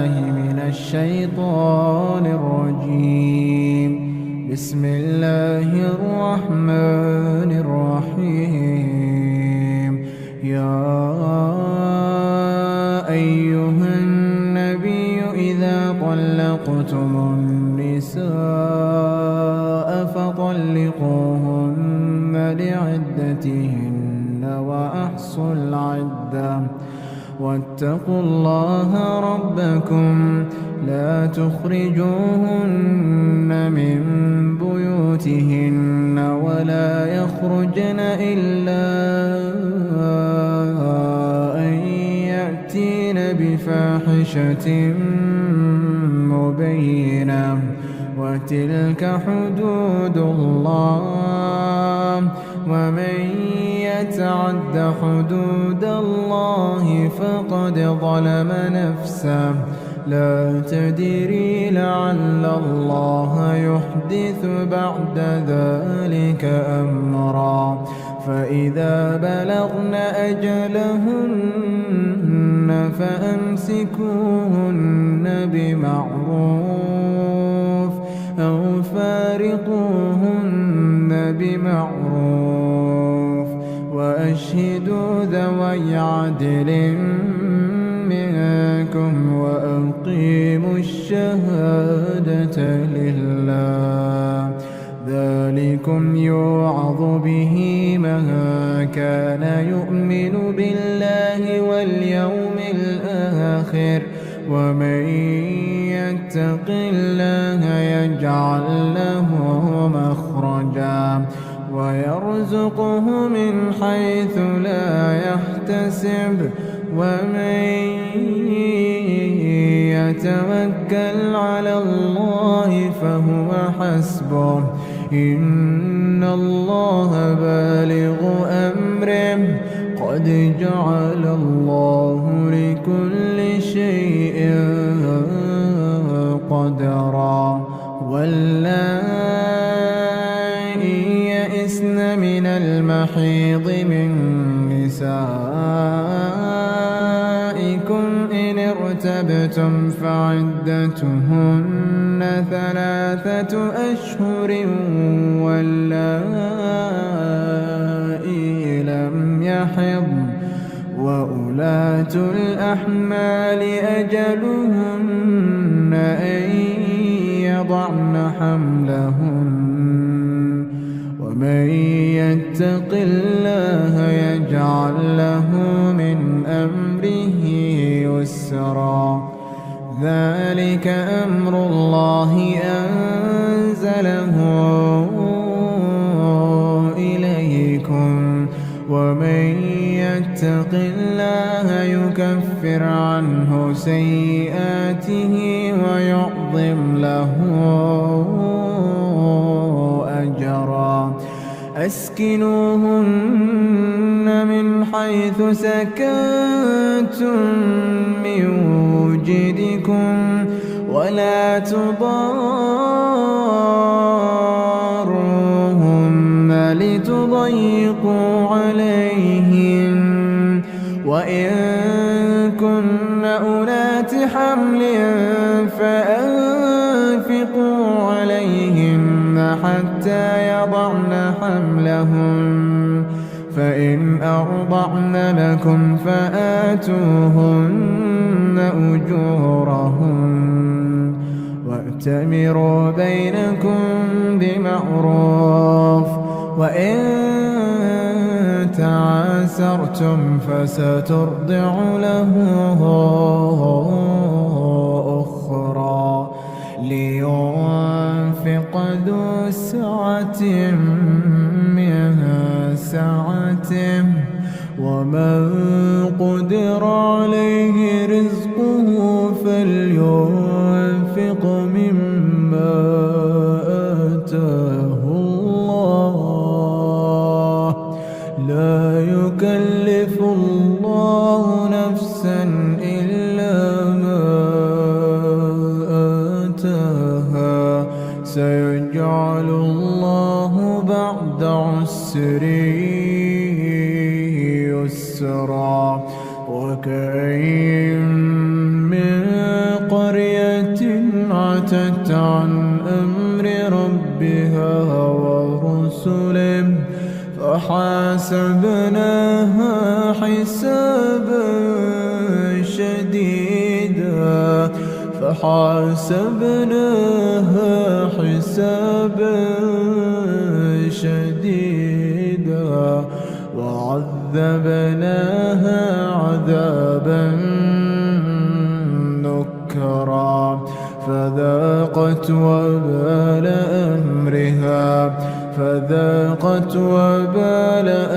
من الشيطان الرجيم. بسم الله الرحمن الرحيم. يا أيها النبي إذا طلقتم النساء فطلقوهن لعدتهن وأحصوا العدة واتقوا الله ربكم لا تخرجوهن من بيوتهن ولا يخرجن إلا أن يأتين بفاحشة مبينة وتلك حدود الله ومن يتعد حدود الله فقد ظلم نفسه لا تدري لعل الله يحدث بعد ذلك أمرا فإذا بلغن أجلهن فأمسكوهن بمعروف أو فارقوهن بمعروف وأشهدوا ذوي عدل منكم وأقيموا الشهادة لله ذلكم يوعظ به من كان يؤمن بالله واليوم الآخر ومن يتق الله يجعل له مخرجا ويرزقه من حيث لا يحتسب ومن يتوكل على الله فهو حسبه إن الله بالغ أمره قد جعل الله لكل شيء قدرا واللائي يئسن من المحيض من نسائكم إن ارتبتم فعدتهن 3 أشهر واللائي لم يحضن وأولاة الأحمال أجلهن أن يضعن حملهن ومن يتق الله يجعل له من أمره يسرا ذلك أمر الله أنزله إليكم ومن يتق الله يكفر عنه سيئاته ويعظم له أجرا أسكنوهن من حيث سكنتم من وجدكم ولا تضاروهن لتضيقوا عليهن وإن كن أولات حمل فأنفقوا عليهن حتى يضعن حملهن فإن أرضعن لكم فآتوهن أجورهن وأتمروا بينكم بمعروف وإن تعاسرتم فسترضع له أخرى لينفق ذو سعة من سعته ومن قدر عليه رزقه فلينفق مما آتاه الله لا يكلف الله نفسا إلا ما آتاها سيجعل الله بعد عسر يسرا وكأين من عتت عن أمر ربها ورسله فحاسبناها حسابا شديدا فحاسبناها حسابا شديدا وعذبناها عذابا نكرا فذاقت وبال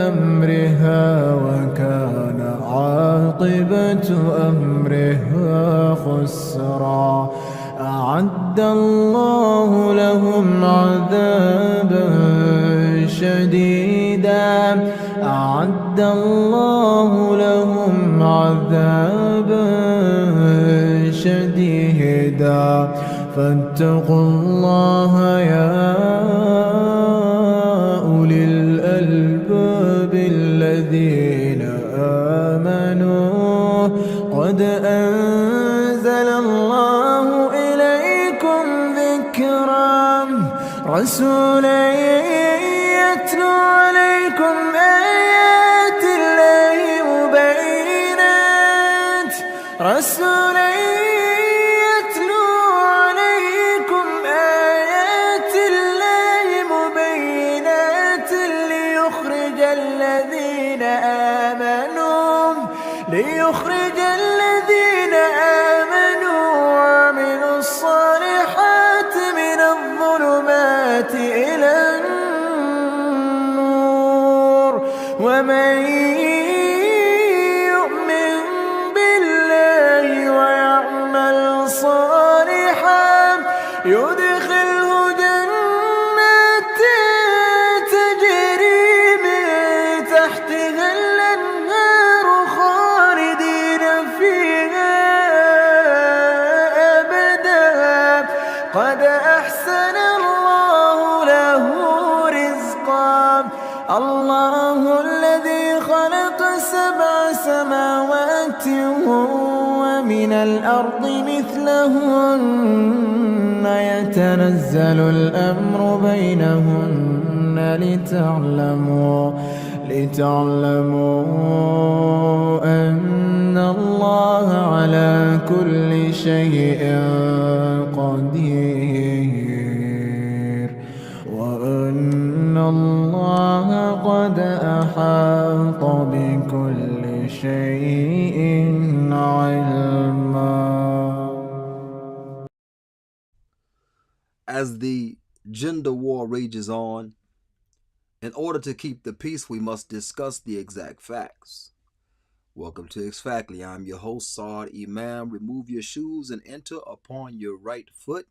أمرها وكان عاقبة أمرها خسرا أعد الله لهم عذابا شديدا أعد الله لهم عذابا شديدا فاتقوا الله يا أولي الألباب الذين آمنوا قد أنزل الله إليكم ذكرا رسولا يتلو عليكم آيات الله مبينات رسولا يتلو عليكم آيات الله مبينات ليخرج الذين آمنوا وعملوا الصالحات من الظلمات إلى النور ومن يؤمن بالله ويعمل صالحا يدخله جنات تجري من تحتها الأنهار خالدين فيها أبدا قد أحسن الله له رزقا الله الذي خلق 7 سماوات ومن الأرض مثلهن يتنزل الأمر بينهن لتعلموا أن الله على كل شيء قدير وأن الله قد أحاط بكل شيء علما. As the gender war rages on, in order to keep the peace, we must discuss the exact facts. Welcome to Exactly. I'm your host, Saad Imam. Remove your shoes and enter upon your right foot,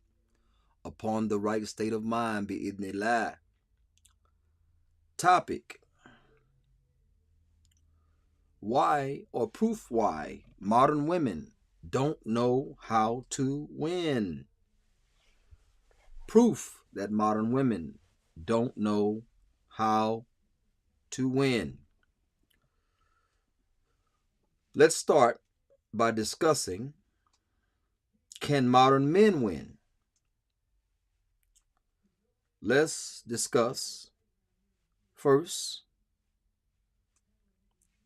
upon the right state of mind, bi'idhnillah. Topic: why, or proof why, modern women don't know how to win. Proof that modern women don't know how to win. Let's start by discussing, can modern men win? Let's discuss first,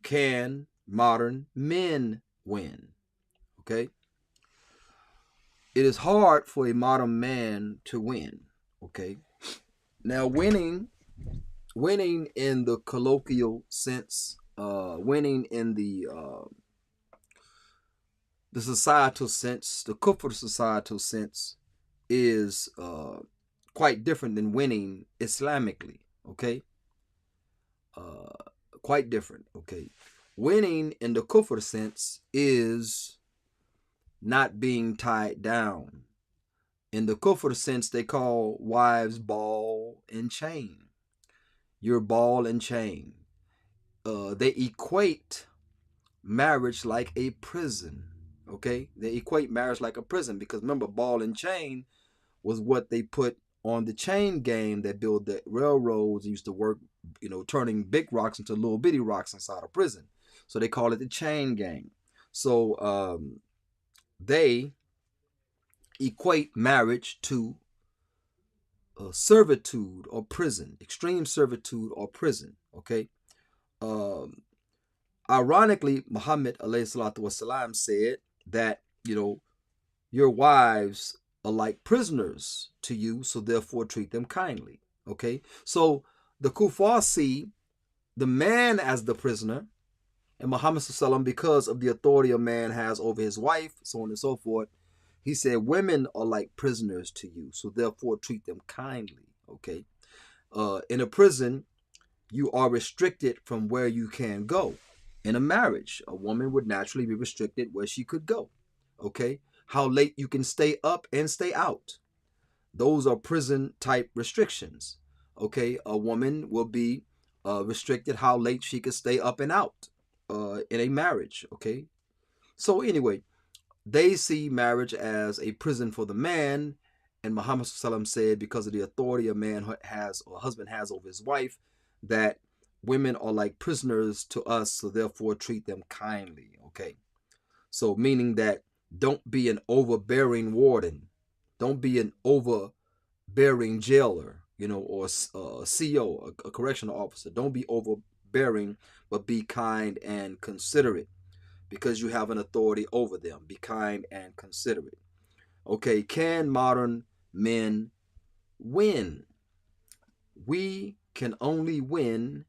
can modern men win? Okay? It is hard for a modern man to win. Okay? Now, winning in the colloquial sense, winning in the societal sense, the kufr societal sense, is quite different than winning Islamically. Okay? Quite different. Okay? Winning in the kufr sense is not being tied down. In the kufr sense, they call wives ball and chain. You're ball and chain. They equate marriage like a prison. Okay? They equate marriage like a prison because remember, ball and chain was what they put on the chain gang that built the railroads, used to work, turning big rocks into little bitty rocks inside a prison. So they call it the chain gang. So they equate marriage to servitude or prison, extreme servitude or prison. Okay. Um, Ironically, Muhammad alayhi salatu wasalam said that, your wives are like prisoners to you, so therefore treat them kindly. Okay. So the kuffar see the man as the prisoner, and Muhammad sallam, because of the authority a man has over his wife, so on and so forth, he said women are like prisoners to you, so therefore treat them kindly. Okay. In a prison, you are restricted from where you can go. In a marriage, a woman would naturally be restricted where she could go. Okay. How late you can stay up and stay out. Those are prison type restrictions. Okay. A woman will be restricted how late she could stay up and out in a marriage. Okay. So, anyway, they see marriage as a prison for the man. And Muhammad SAW said, because of the authority a man has or a husband has over his wife, that women are like prisoners to us, so therefore treat them kindly. Okay. So, meaning that don't be an overbearing warden, don't be an overbearing jailer, or a CO, a correctional officer. Don't be overbearing, but be kind and considerate because you have an authority over them. Be kind and considerate. Okay, can modern men win? We can only win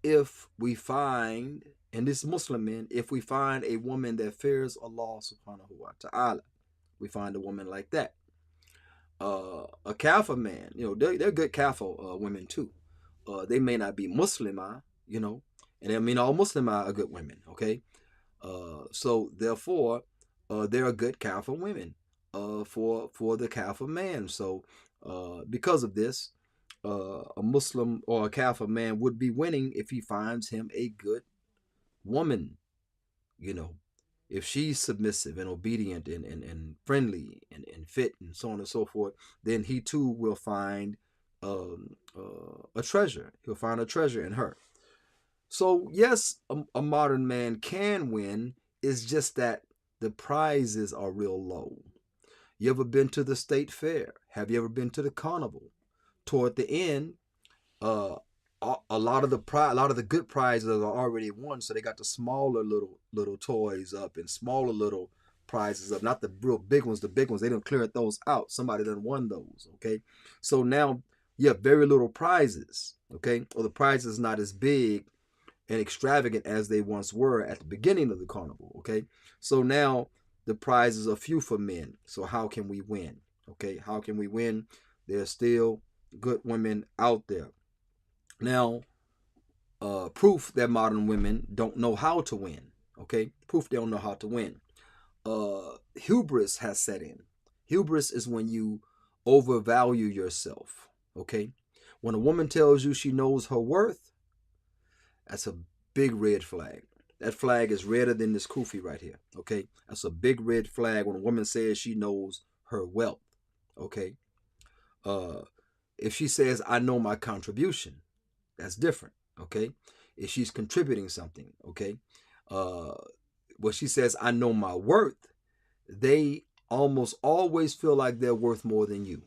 if we find, and this Muslim men, if we find a woman that fears Allah subhanahu wa ta'ala. We find a woman like that. A Kafir man, they're good Kafir women too. They may not be Muslimah, and I mean all Muslimah are good women, okay? So therefore, there are good Kafir women for the Kafir man. So because of this, a Muslim or a Kafir man would be winning if he finds him a good woman, if she's submissive and obedient and friendly and fit and so on and so forth, then he too will find a treasure. He'll find a treasure in her. So yes, a modern man can win. It's just that the prizes are real low. You ever been to the state fair? Have you ever been to the carnival? Toward the end, a lot of the good prizes are already won, so they got the smaller little toys up and smaller little prizes up, not the real big ones. The big ones, they didn't clear those out. Somebody done won those. Okay, so now you have very little prizes. Okay, or the prizes not as big and extravagant as they once were at the beginning of the carnival. Okay, so now the prizes are few for men. So how can we win? Okay, how can we win? There's still good women out there. Now, proof that modern women don't know how to win. Okay, proof they don't know how to win. Hubris has set in. Hubris is when you overvalue yourself. Okay, when a woman tells you she knows her worth, that's a big red flag. That flag is redder than this kufi right here. Okay, that's a big red flag when a woman says she knows her wealth. Okay, if she says I know my contribution, that's different. Okay, if she's contributing something. Okay, when she says I know my worth, they almost always feel like they're worth more than you.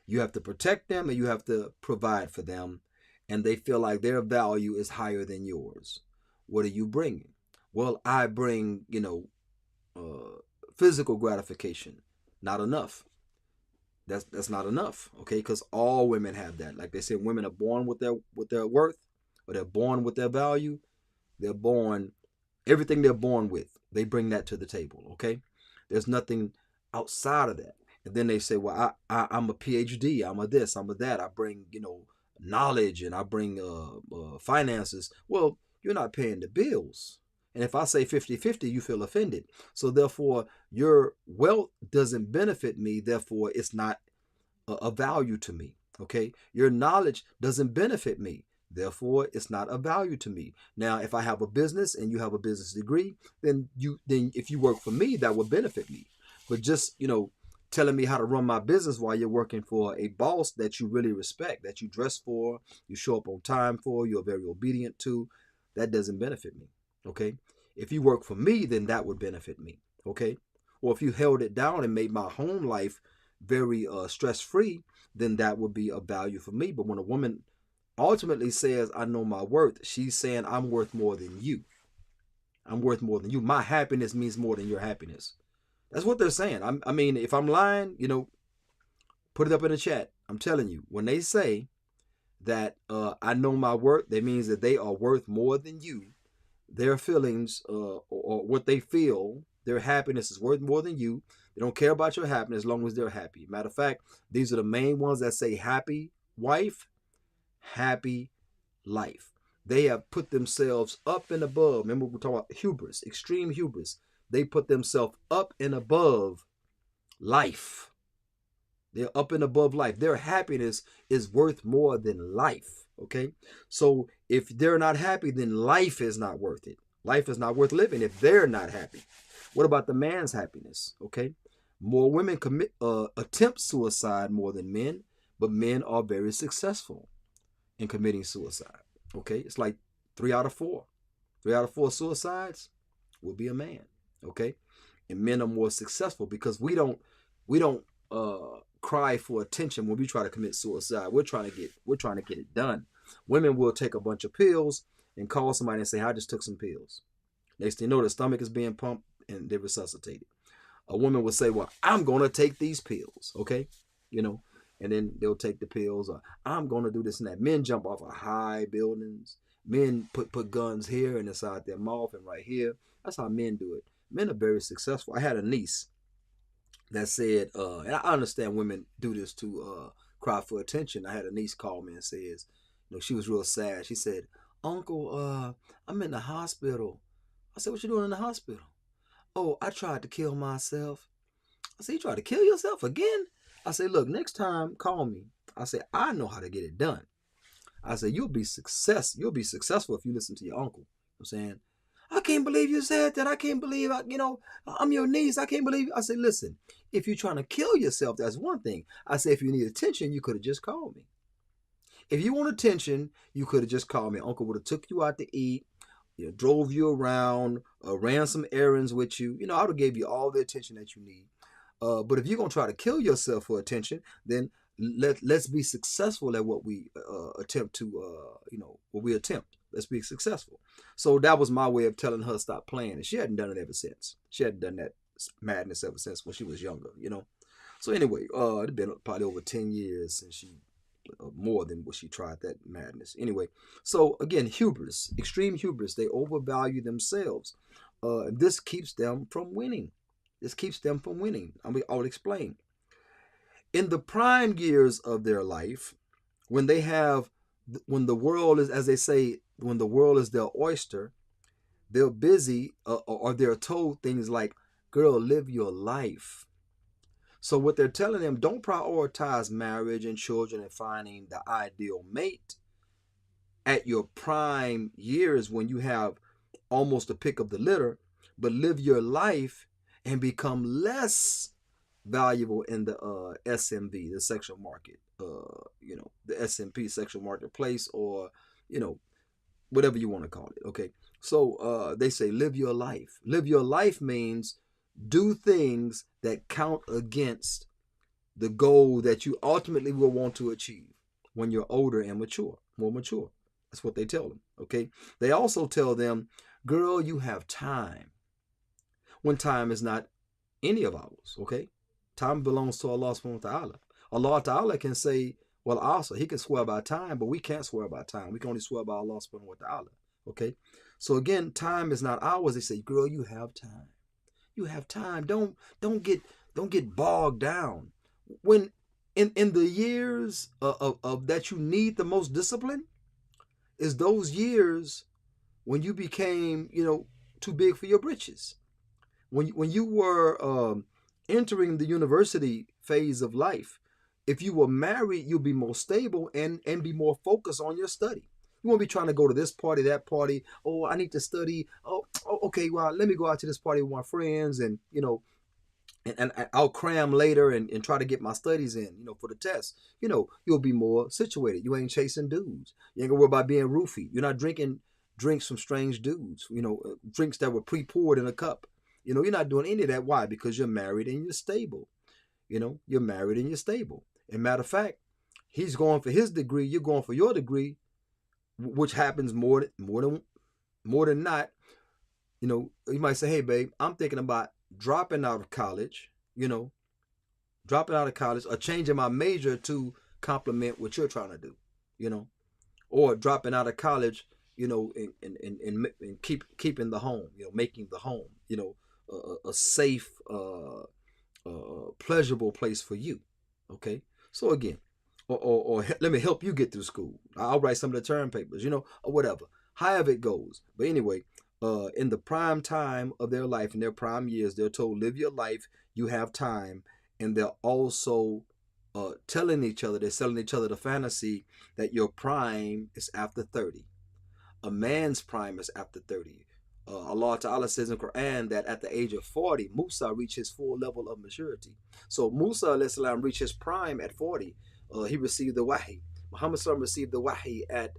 You have to protect them and you have to provide for them, and they feel like their value is higher than yours. What are you bringing? Well, I bring, physical gratification. Not enough. That's not enough, okay? Because all women have that. Like they say, women are born with their worth, or they're born with their value. They're born everything they're born with. They bring that to the table, okay? There's nothing outside of that. And then they say, well, I'm a PhD. I'm a this. I'm a that. I bring knowledge and I bring finances. Well, you're not paying the bills. And if I say 50-50, you feel offended. So therefore, your wealth doesn't benefit me. Therefore, it's not a value to me. Okay. Your knowledge doesn't benefit me. Therefore, it's not a value to me. Now, if I have a business and you have a business degree, then if you work for me, that would benefit me. But just, telling me how to run my business while you're working for a boss that you really respect, that you dress for, you show up on time for, you're very obedient to, that doesn't benefit me. Okay. If you work for me, then that would benefit me. Okay. or if you held it down and made my home life very stress-free, then that would be a value for me. But when a woman ultimately says, I know my worth, she's saying, I'm worth more than you. I'm worth more than you. My happiness means more than your happiness. That's what they're saying. I mean, if I'm lying, put it up in the chat. I'm telling you, when they say that I know my worth, that means that they are worth more than you. Their feelings or what they feel, their happiness is worth more than you. They don't care about your happiness as long as they're happy. Matter of fact, these are the main ones that say happy wife, happy life. They have put themselves up and above. Remember, we're talking about hubris, extreme hubris. They put themselves up and above life. They're up and above life. Their happiness is worth more than life. Okay? So if they're not happy, then life is not worth it. Life is not worth living if they're not happy. What about the man's happiness? Okay? More women attempt suicide more than men, but men are very successful in committing suicide. Okay? It's like 3 out of 4. 3 out of 4 suicides will be a man. Okay? And men are more successful because we don't cry for attention when we try to commit suicide. We're trying to get it done. Women will take a bunch of pills and call somebody and say, I just took some pills. Next thing you know, the stomach is being pumped and they're resuscitated. A woman will say, well, I'm going to take these pills. Okay. And then they'll take the pills, or I'm going to do this and that. Men jump off of high buildings. Men put guns here and inside their mouth and right here. That's how men do it. Men are very successful. I had a niece that said, and I understand women do this to cry for attention. I had a niece call me and says, she was real sad. She said, Uncle, I'm in the hospital. I said, what you doing in the hospital? Oh, I tried to kill myself. I said, you tried to kill yourself again? I said, look, next time, call me. I said, I know how to get it done. I said, you'll be successful if you listen to your uncle. I'm saying, I can't believe you said that. I can't believe, I'm your niece. I can't believe. I said, listen, if you're trying to kill yourself, that's one thing. I said, if you need attention, you could have just called me. If you want attention, you could have just called me. Uncle would have took you out to eat, drove you around, ran some errands with you. I would have gave you all the attention that you need. But if you're going to try to kill yourself for attention, then let's be successful at what we attempt. Let's be successful. So that was my way of telling her stop playing. And she hadn't done it ever since. She hadn't done that madness ever since when she was younger, So anyway, it's been probably over 10 years since she, more than what she tried that madness. Anyway, so again, hubris, extreme hubris. They overvalue themselves. This keeps them from winning. I'll explain. In the prime years of their life, when the world is, as they say, when the world is their oyster, they're busy or they're told things like, girl, live your life. So what they're telling them, don't prioritize marriage and children and finding the ideal mate at your prime years when you have almost a pick of the litter, but live your life and become less valuable in the SMV, the sexual market, the SMP, sexual marketplace, or, whatever you want to call it. Okay. So they say, live your life. Live your life means do things that count against the goal that you ultimately will want to achieve when you're older and more mature. That's what they tell them. Okay. They also tell them, girl, you have time. When time is not any of ours. Okay. Time belongs to Allah subhanahu wa ta'ala. Allah ta'ala can say, well, also, he can swear by time, but we can't swear by time. We can only swear by Allah subhanahu wa ta'ala. Okay. So again, time is not ours. They say, girl, you have time. You have time. Don't get bogged down. When in the years of that you need the most discipline is those years when you became, too big for your britches. When you were entering the university phase of life, if you were married, you'll be more stable and be more focused on your study. You won't be trying to go to this party, that party. Oh, I need to study. Oh, okay. Well, let me go out to this party with my friends and, and I'll cram later and try to get my studies in, for the test. You'll be more situated. You ain't chasing dudes. You ain't gonna worry about being roofied. You're not drinking drinks from strange dudes, drinks that were pre-poured in a cup. You know, you're not doing any of that. Why? Because you're married and you're stable. You know, you're married and you're stable. And matter of fact, he's going for his degree, you're going for your degree, which happens more than not. You know, you might say, "Hey, babe, I'm thinking about dropping out of college. You know, dropping out of college or changing my major to complement what you're trying to do. You know, or dropping out of college. You know, and keeping the home. You know, making the home. You know, a safe, pleasurable place for you. Okay. So again, or let me help you get through school. I'll write some of the term papers, you know, or whatever. However it goes. But anyway, in the prime time of their life, in their prime years, they're told, live your life, you have time. And they're also telling each other, they're selling each other the fantasy that your prime is after 30. A man's prime is after 30. Allah Ta'ala says in the Quran that at the age of 40, Musa reached his full level of maturity. So Musa alayhi reached his prime at 40. He received the wahi. Muhammad Sallam received the wahi at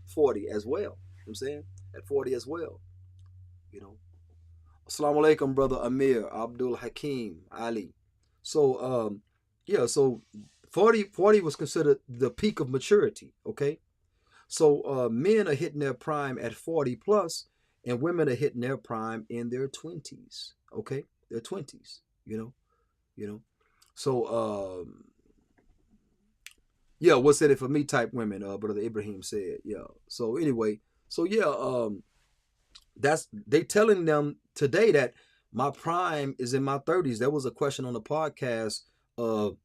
40 as well. You know what I'm saying? At 40 as well. You know. Assalamu alaikum, brother Amir, Abdul Hakim, Ali. So, yeah, so 40 was considered the peak of maturity, okay? So men are hitting their prime at 40 plus, and women are hitting their prime in their 20s, okay? Their 20s, you know. So, yeah, what's in it for me type women, Brother Ibrahim said, yeah. So anyway, so yeah, that's, they telling them today that my prime is in my 30s. There was a question on the podcast, do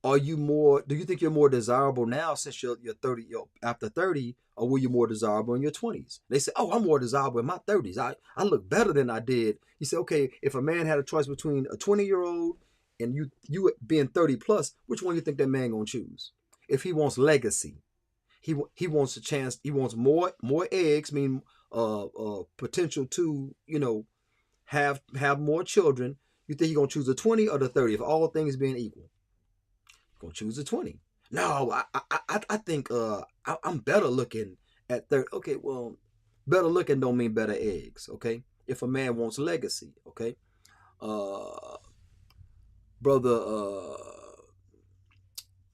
you think you're more desirable now since you're 30, after 30, or were you more desirable in your 20s? They say, oh, I'm more desirable in my 30s. I look better than I did. He said, okay, if a man had a choice between a 20-year-old and you being 30 plus, which one you think that man gonna choose? If he wants legacy, he wants a chance, he wants more eggs, mean potential to, you know, have more children. You think he gonna choose the 20 or the 30 if all things being equal? Gonna choose a 20. No, I think I'm better looking at 30. Okay, well, better looking don't mean better eggs, okay? If a man wants legacy, okay? Brother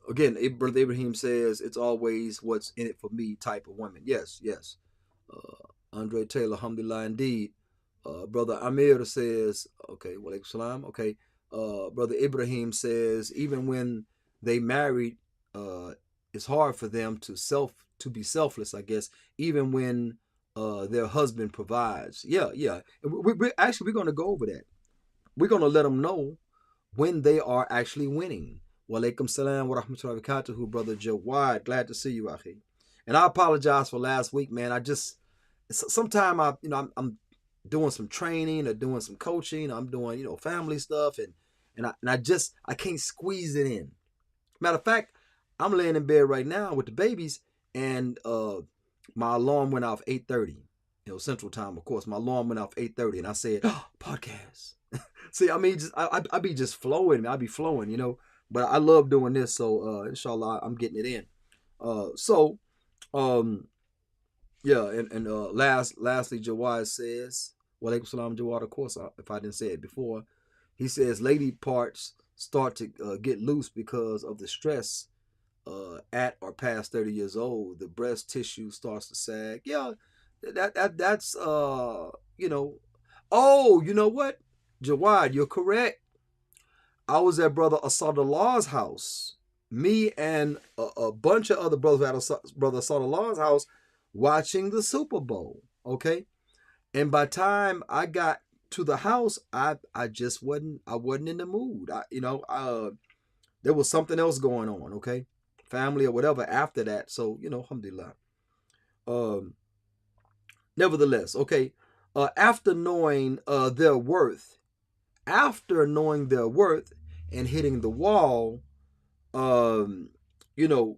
again, Brother Ibrahim says it's always what's in it for me type of women. Yes. Andre Taylor, alhamdulillah, indeed. Brother Amir says, okay, walaikum salam, okay. Brother Ibrahim says, even when they married, it's hard for them to be selfless, I guess, even when their husband provides. Yeah. We're going to go over that. We're going to let them know when they are actually winning. Walaikum salam wa rahmatullahi wa barakatuhu, Brother Jawad. Glad to see you, Akhi. And I apologize for last week, man. Sometime I'm doing some training or doing some coaching. I'm doing, you know, family stuff, and I can't squeeze it in. Matter of fact, I'm laying in bed right now with the babies, and my alarm went off 8:30, you know, Central Time, of course. My alarm went off 8:30, and I said, oh, podcast. See, I mean, I be just flowing. I be flowing, you know. But I love doing this, so inshallah, I'm getting it in. Yeah, and lastly, Jawad says, walaikum salam, Jawad, of course, if I didn't say it before, he says lady parts start to get loose because of the stress at or past 30 years old. The breast tissue starts to sag. Yeah, that's you know. Oh, you know what, Jawad, you're correct. I was at Brother Asadullah's house. Me and a bunch of other brothers at Brother Asadullah's house watching the Super Bowl. Okay, and by the time I got to the house, I wasn't in the mood. There was something else going on. Okay, family or whatever after that. So, you know, alhamdulillah. Nevertheless, okay. After knowing their worth and hitting the wall, you know,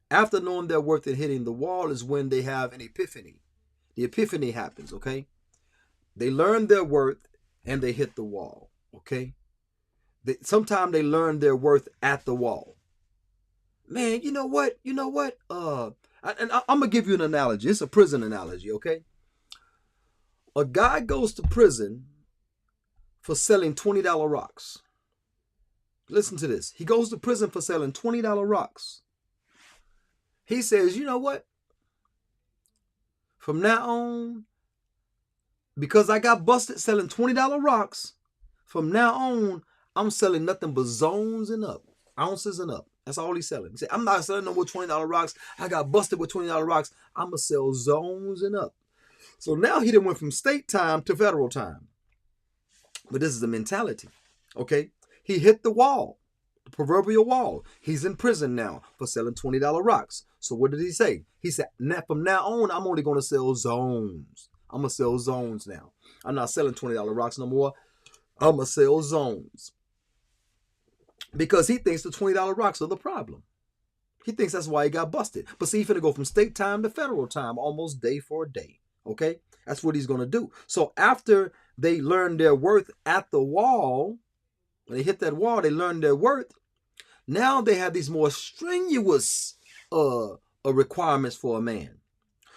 after knowing their worth and hitting the wall is when they have an epiphany. The epiphany happens, okay? They learn their worth and they hit the wall, okay? Sometimes they learn their worth at the wall. Man, you know what? I'm going to give you an analogy. It's a prison analogy, okay? A guy goes to prison for selling $20 rocks. Listen to this. He goes to prison for selling $20 rocks. He says, you know what? From now on, because I got busted selling $20 rocks, from now on, I'm selling nothing but zones and up, ounces and up. That's all he's selling. He said, I'm not selling no more $20 rocks. I got busted with $20 rocks. I'm going to sell zones and up. So now he done went from state time to federal time. But this is the mentality, okay? He hit the wall, the proverbial wall. He's in prison now for selling $20 rocks. So what did he say? He said, from now on, I'm only going to sell zones. I'm going to sell zones now. I'm not selling $20 rocks no more. I'm going to sell zones. Because he thinks the $20 rocks are the problem. He thinks that's why he got busted. But see, he's finna go from state time to federal time, almost day for day. Okay? That's what he's going to do. So after they learn their worth at the wall, when they hit that wall, they learn their worth. Now they have these more strenuous requirements for a man.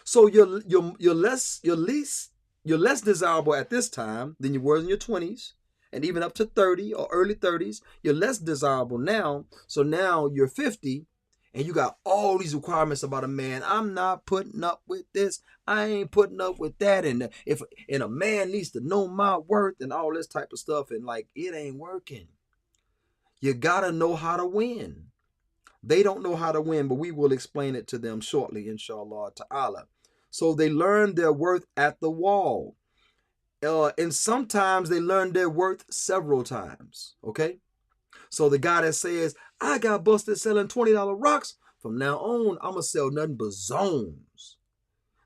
So you're less desirable at this time than you were in your 20s. And even up to 30 or early 30s, you're less desirable now. So now you're 50 and you got all these requirements about a man. I'm not putting up with this. I ain't putting up with that. And a man needs to know my worth and all this type of stuff. And like, it ain't working. You got to know how to win. They don't know how to win, but we will explain it to them shortly, inshallah ta'ala. So they learn their worth at the wall. And sometimes they learn their worth several times, okay? So the guy that says, I got busted selling $20 rocks, from now on, I'm going to sell nothing but zones.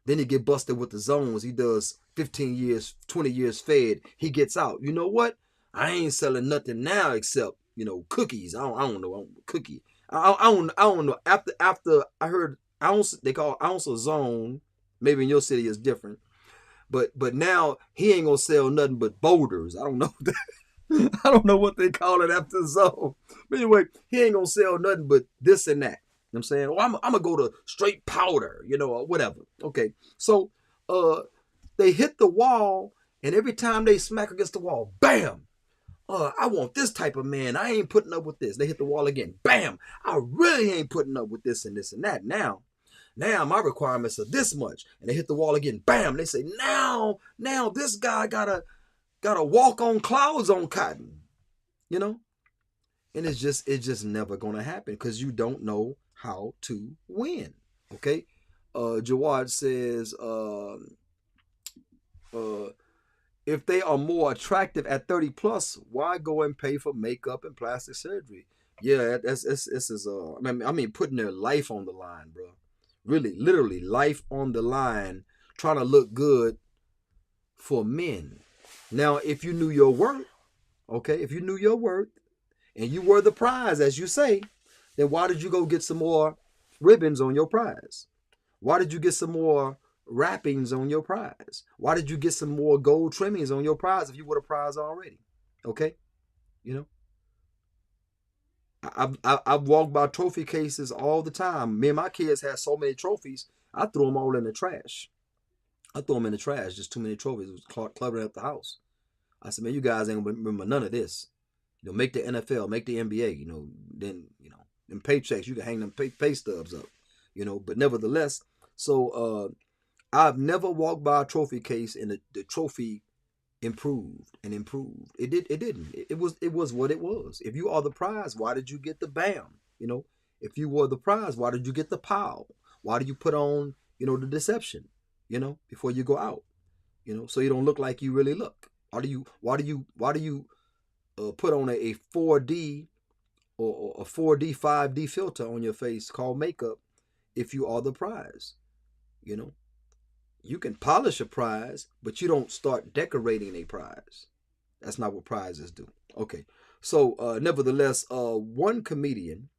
Then he get busted with the zones. He does 15 years, 20 years fed. He gets out. You know what? I ain't selling nothing now except, cookies. I don't know. Cookie. I don't know. After I heard ounce, they call ounce a zone. Maybe in your city it's different. But now he ain't gonna sell nothing but boulders. I don't know. I don't know what they call it after zone. But anyway, he ain't gonna sell nothing but this and that. You know what I'm saying? Well, I'm gonna go to straight powder, or whatever. Okay. So they hit the wall, and every time they smack against the wall, bam! I want this type of man. I ain't putting up with this. They hit the wall again. Bam! I really ain't putting up with this and this and that. Now my requirements are this much. And they hit the wall again. Bam! They say, now this guy gotta walk on clouds on cotton. And it's just never gonna happen because you don't know how to win. Okay? Jawad says, if they are more attractive at 30 plus, why go and pay for makeup and plastic surgery? Yeah, this is I mean putting their life on the line, bro. Really, literally, life on the line, trying to look good for men. Now, if you knew your worth, okay, if you knew your worth and you were the prize, as you say, then why did you go get some more ribbons on your prize? Why did you get some more wrappings on your prize? Why did you get some more gold trimmings on your prize if you were the prize already? Okay, I've walked by trophy cases all the time. Me and my kids had so many trophies, I threw them all in the trash. Just too many trophies. It was cluttering up the house. I said, man, you guys ain't remember none of this. Make the NFL, make the NBA, then, them paychecks, you can hang them pay stubs up, but nevertheless, so I've never walked by a trophy case and the trophy improved. It didn't. It was what it was. If you are the prize, why did you get the bam? If you were the prize, why did you get the pow? Why do you put on, the deception, before you go out, so you don't look like you really look? Why do you put on a 4D or a 4D, 5D filter on your face called makeup if you are the prize? You can polish a prize, but you don't start decorating a prize. That's not what prizes do. Okay. So, nevertheless, one comedian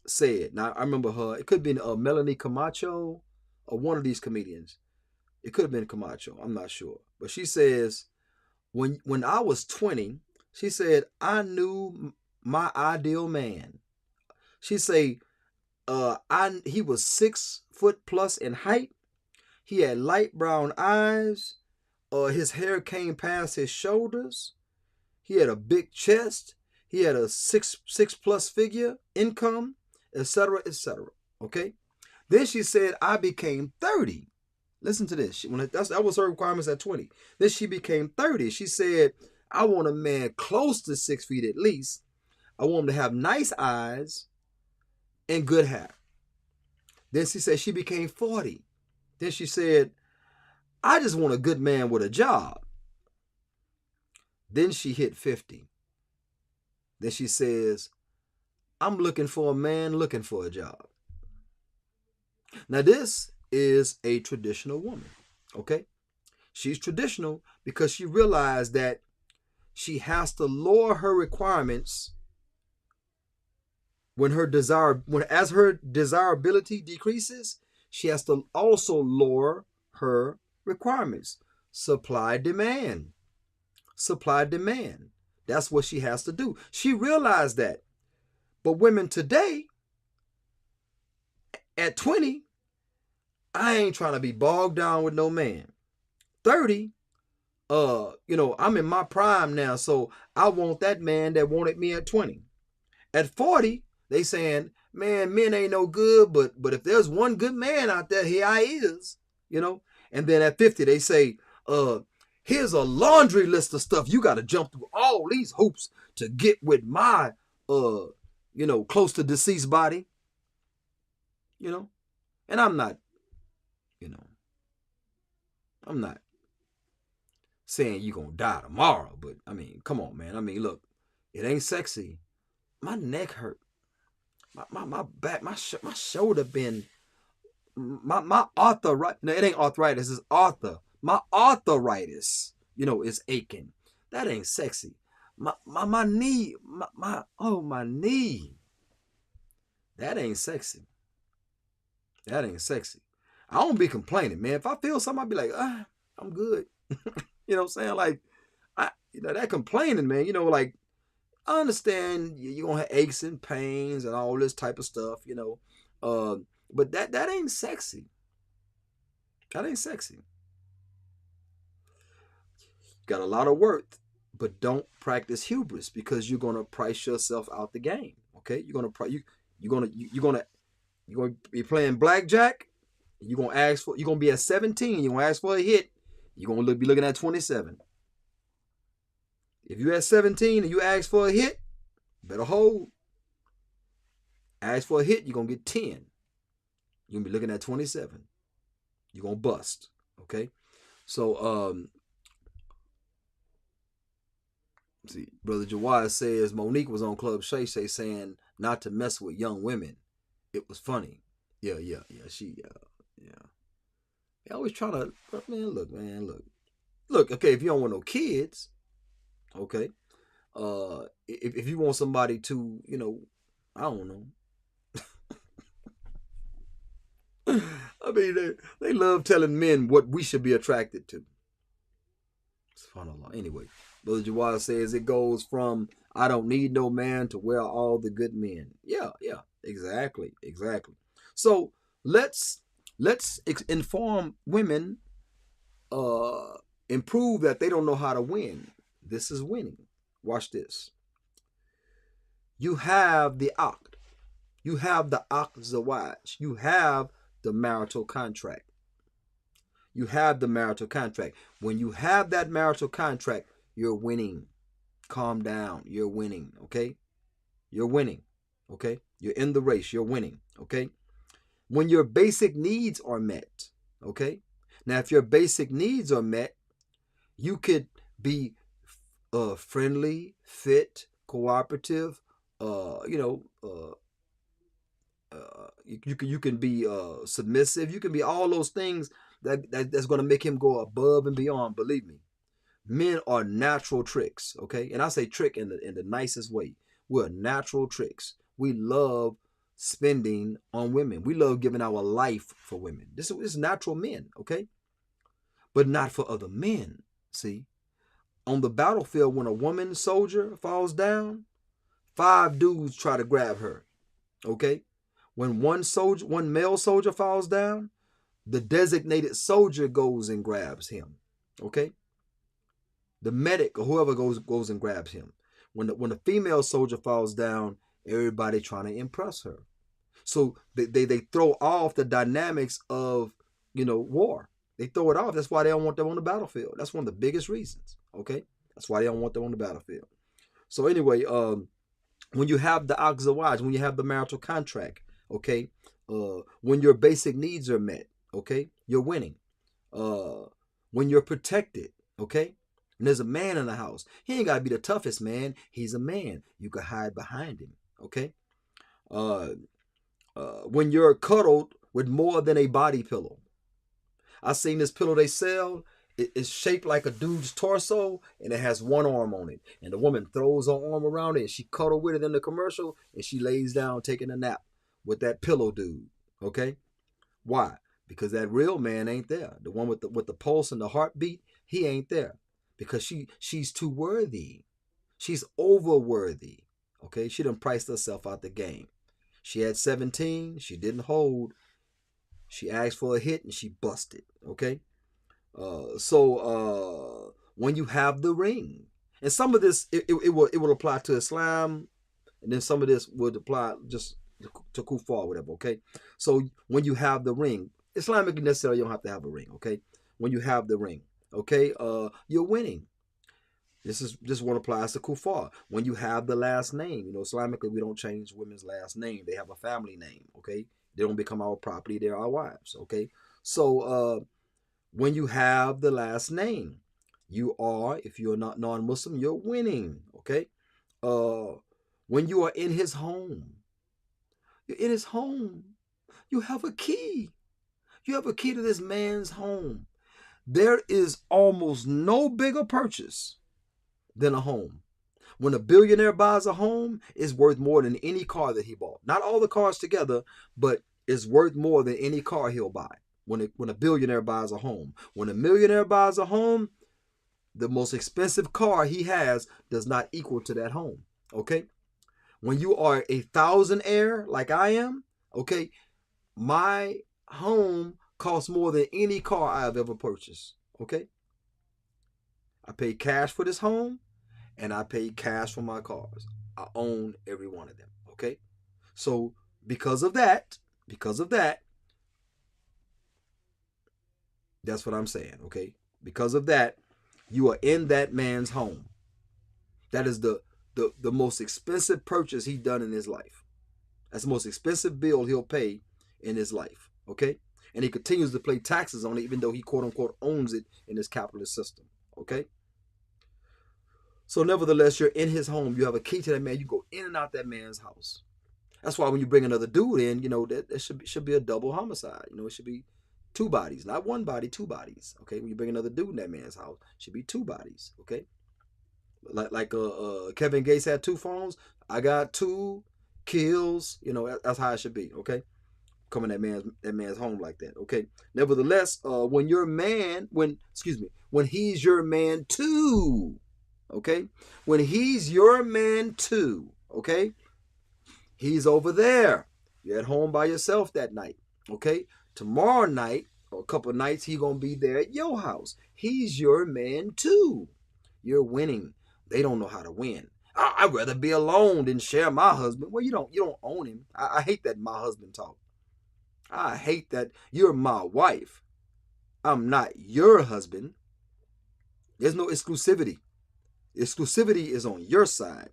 said, now I remember her, it could have been Melanie Camacho or one of these comedians. It could have been Camacho. I'm not sure. But she says, when I was 20, she said, I knew my ideal man. She say, he was 6 foot plus in height. He had light brown eyes. His hair came past his shoulders. He had a big chest. He had a six plus figure income, etc., etc. Okay. Then she said, I became 30. Listen to this. That was her requirements at 20. Then she became 30. She said, I want a man close to 6 feet at least. I want him to have nice eyes and good hair. Then she said she became 40. Then she said, I just want a good man with a job. Then she hit 50. Then she says, I'm looking for a man looking for a job. Now this is a traditional woman, okay? She's traditional because she realized that she has to lower her requirements as her desirability decreases. She has to also lower her requirements. Supply demand. That's what she has to do. She realized that. But women today, at 20, I ain't trying to be bogged down with no man. 30, I'm in my prime now, so I want that man that wanted me at 20. At 40, they saying, man, men ain't no good, but if there's one good man out there, here I is, And then at 50, they say, here's a laundry list of stuff. You got to jump through all these hoops to get with my, close to deceased body, And I'm not, I'm not saying you're going to die tomorrow, but I mean, come on, man. I mean, look, it ain't sexy. My neck hurt. My back, my shoulder been, my arthritis, no, it ain't arthritis, it's my arthritis, is aching. That ain't sexy. My knee, my knee. That ain't sexy. I don't be complaining, man. If I feel something, I'll be like, I'm good. You know what I'm saying? Like, that complaining, man, like, I understand you're going to have aches and pains and all this type of stuff, but that ain't sexy. That ain't sexy. You got a lot of worth, but don't practice hubris because you're going to price yourself out the game. Okay? You're going to be playing blackjack. You're going to be at 17. You're going to ask for a hit. You're going to be looking at 27. If you're at 17 and you ask for a hit, better hold. Ask for a hit, you're going to get 10. You're going to be looking at 27. You're going to bust. Okay? So, see, Brother Jawad says Monique was on Club Shay Shay saying not to mess with young women. It was funny. Yeah. They always try to, man, look. Okay, if you don't want no kids, okay. If you want somebody to, I don't know. I mean, they love telling men what we should be attracted to. It's fun a lot. Anyway, Brother Jawad says it goes from I don't need no man to where are all the good men. Yeah, exactly. So let's inform women, improve that they don't know how to win. This is winning. Watch this. You have the Aqd. You have the Aqd Zawaj. You have the marital contract. When you have that marital contract, you're winning. Calm down. You're winning. Okay? You're winning. Okay? You're in the race. You're winning. Okay? When your basic needs are met. Okay? Now, if your basic needs are met, you could be friendly, fit, cooperative. You can be submissive. You can be all those things that's going to make him go above and beyond. Believe me, men are natural tricks. Okay, and I say trick in the nicest way. We're natural tricks. We love spending on women. We love giving our life for women. This is natural men. Okay, but not for other men. See. On the battlefield, when a woman soldier falls down, 5 dudes try to grab her. Okay? When one male soldier falls down, the designated soldier goes and grabs him. Okay? The medic or whoever goes and grabs him. When the female soldier falls down, everybody trying to impress her. So they throw off the dynamics of, war. They throw it off. That's why they don't want them on the battlefield. That's one of the biggest reasons. Okay? That's why they don't want them on the battlefield. So anyway, when you have the Aqzawaj, when you have the marital contract, okay, when your basic needs are met, okay, you're winning. When you're protected, okay, and there's a man in the house, he ain't got to be the toughest man. He's a man. You can hide behind him, okay. When you're cuddled with more than a body pillow. I seen this pillow they sell. It's shaped like a dude's torso, and it has one arm on it. And the woman throws her arm around it, and she cuddle with it in the commercial, and she lays down taking a nap with that pillow dude. Okay? Why? Because that real man ain't there. The one with the pulse and the heartbeat, he ain't there. Because she's too worthy. She's over worthy. Okay? She done priced herself out the game. She had 17. She didn't hold. She asked for a hit, and she busted. Okay? So when you have the ring, and some of this it will apply to Islam, and then some of this would apply just to Kufar or whatever. Okay, so when you have the ring, Islamically necessarily you don't have to have a ring. Okay, when you have the ring, okay, you're winning. This one applies to Kufar. When you have the last name, Islamically we don't change women's last name. They have a family name. Okay, they don't become our property. They're our wives. Okay, so when you have the last name, you are, if you're not non-Muslim, you're winning, okay? When you are in his home, you're in his home. You have a key. You have a key to this man's home. There is almost no bigger purchase than a home. When a billionaire buys a home, it's worth more than any car that he bought. Not all the cars together, but it's worth more than any car he'll buy. When a billionaire buys a home. When a millionaire buys a home, the most expensive car he has does not equal to that home. Okay? When you are a thousandaire like I am, okay, my home costs more than any car I've ever purchased. Okay? I pay cash for this home, and I pay cash for my cars. I own every one of them. Okay? So because of that, that's what I'm saying, okay? Because of that, you are in that man's home. That is the most expensive purchase he's done in his life. That's the most expensive bill he'll pay in his life, okay? And he continues to pay taxes on it, even though he quote-unquote owns it in this capitalist system, okay? So nevertheless, you're in his home. You have a key to that man. You go in and out that man's house. That's why when you bring another dude in, that should be a double homicide. It should be 2 bodies, not 1 body, 2 bodies. Okay, when you bring another dude in that man's house, it should be 2 bodies. Okay, like Kevin Gates had 2 phones. I got 2 kills. That's how it should be. Okay, coming that man's home like that. Okay. Nevertheless, when he's your man too. Okay, when he's your man too. Okay, he's over there. You're at home by yourself that night. Okay. Tomorrow night, or a couple of nights, he's going to be there at your house. He's your man too. You're winning. They don't know how to win. I'd rather be alone than share my husband. Well, you don't own him. I hate that my husband talk. I hate that you're my wife. I'm not your husband. There's no exclusivity. Exclusivity is on your side.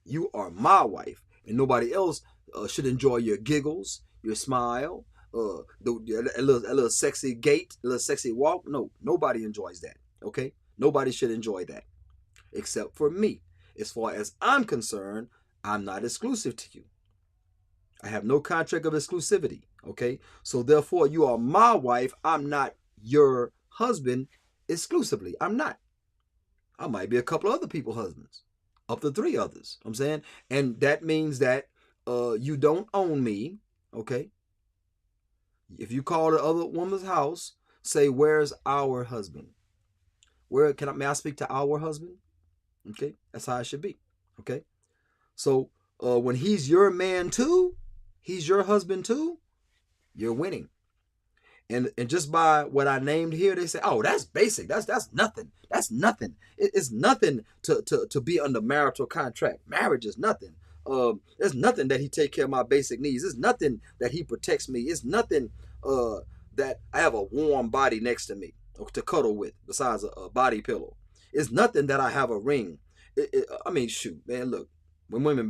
You are my wife, and nobody else should enjoy your giggles, your smile, a little sexy gait, a little sexy walk. No, nobody enjoys that. Okay, nobody should enjoy that, except for me. As far as I'm concerned, I'm not exclusive to you. I have no contract of exclusivity. Okay, so therefore, you are my wife. I'm not your husband exclusively. I'm not. I might be a couple other people's husbands, up to 3 others. I'm saying, and that means that you don't own me. Okay. If you call the other woman's house, say, "Where's our husband? May I speak to our husband?" Okay, that's how it should be. Okay, so when he's your man too, he's your husband too, you're winning. And just by what I named here, they say, oh, that's basic. That's nothing. That's nothing. It's nothing to be under marital contract. Marriage is nothing. There's nothing that he take care of my basic needs. There's nothing that he protects me. It's nothing that I have a warm body next to me to cuddle with besides a body pillow. It's nothing that I have a ring. I mean, shoot, man, look, when women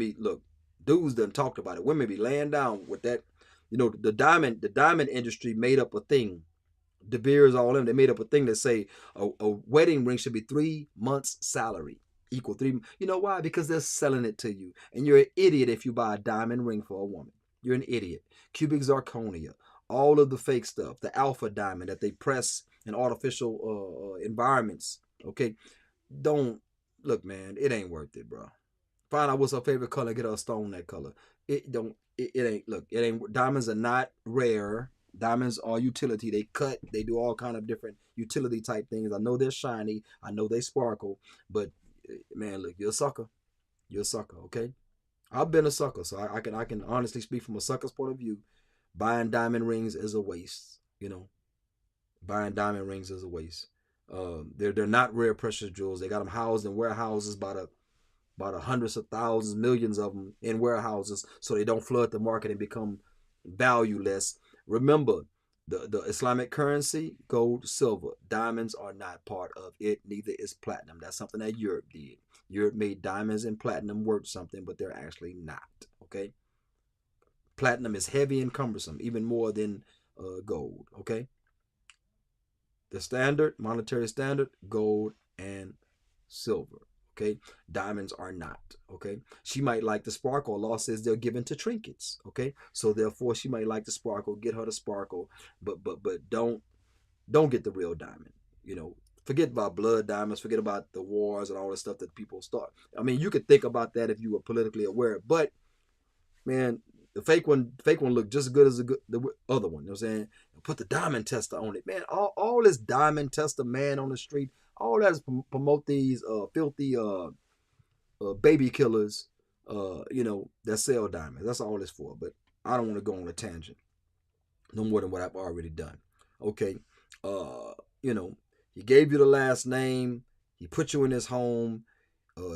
dudes done talked about it. Women be laying down with that. You know, the diamond industry made up a thing. De Beers, all them, they made up a thing that say a wedding ring should be 3 months' salary, equal 3. You know why? Because they're selling it to you, and you're an idiot if you buy a diamond ring for a woman. You're an idiot. Cubic zirconia, all of the fake stuff, the alpha diamond that they press in artificial environments. Okay, don't look, man. It ain't worth it, bro. Find out what's her favorite color. Get her a stone that color. It ain't. Look, it ain't. Diamonds are not rare. Diamonds are utility. They cut. They do all kind of different utility type things. I know they're shiny. I know they sparkle. But man, look, you're a sucker. You're a sucker. Okay. I've been a sucker, so I can honestly speak from a sucker's point of view. Buying diamond rings is a waste. You know, buying diamond rings is a waste. They're not rare precious jewels. They got them housed in warehouses by the hundreds of thousands, millions of them in warehouses, so they don't flood the market and become valueless. Remember, the Islamic currency, gold, silver, diamonds are not part of it. Neither is platinum. That's something that Europe did. Europe made diamonds and platinum worth something, but they're actually not. Okay. Platinum is heavy and cumbersome, even more than gold. Okay. The standard, monetary standard, gold and silver. Okay, diamonds are not. Okay, she might like the sparkle. Law says they're given to trinkets. Okay, so therefore she might like the sparkle. Get her the sparkle, but don't get the real diamond. You know, forget about blood diamonds. Forget about the wars and all the stuff that people start. I mean, you could think about that if you were politically aware, but man, the fake one looked just as good as the other one. You know what I'm saying? Put the diamond tester on it, man. All this diamond tester man on the street. All that is promote these filthy baby killers, you know, that sell diamonds. That's all it's for. But I don't want to go on a tangent. No more than what I've already done. Okay. You know, he gave you the last name. He put you in his home.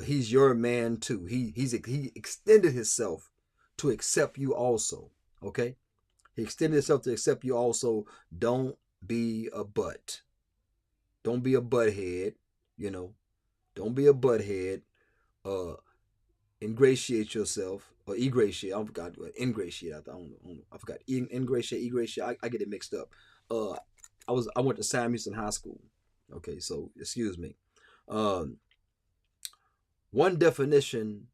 He's your man too. He extended himself to accept you also. Okay. He extended himself to accept you also. Don't be a butt. Don't be a butthead, you know. Don't be a butthead. Ingratiate yourself or ingratiate. I forgot ingratiate. I don't know. I forgot ingratiate. I get it mixed up. I went to Sam Houston High School. Okay, so excuse me. One definition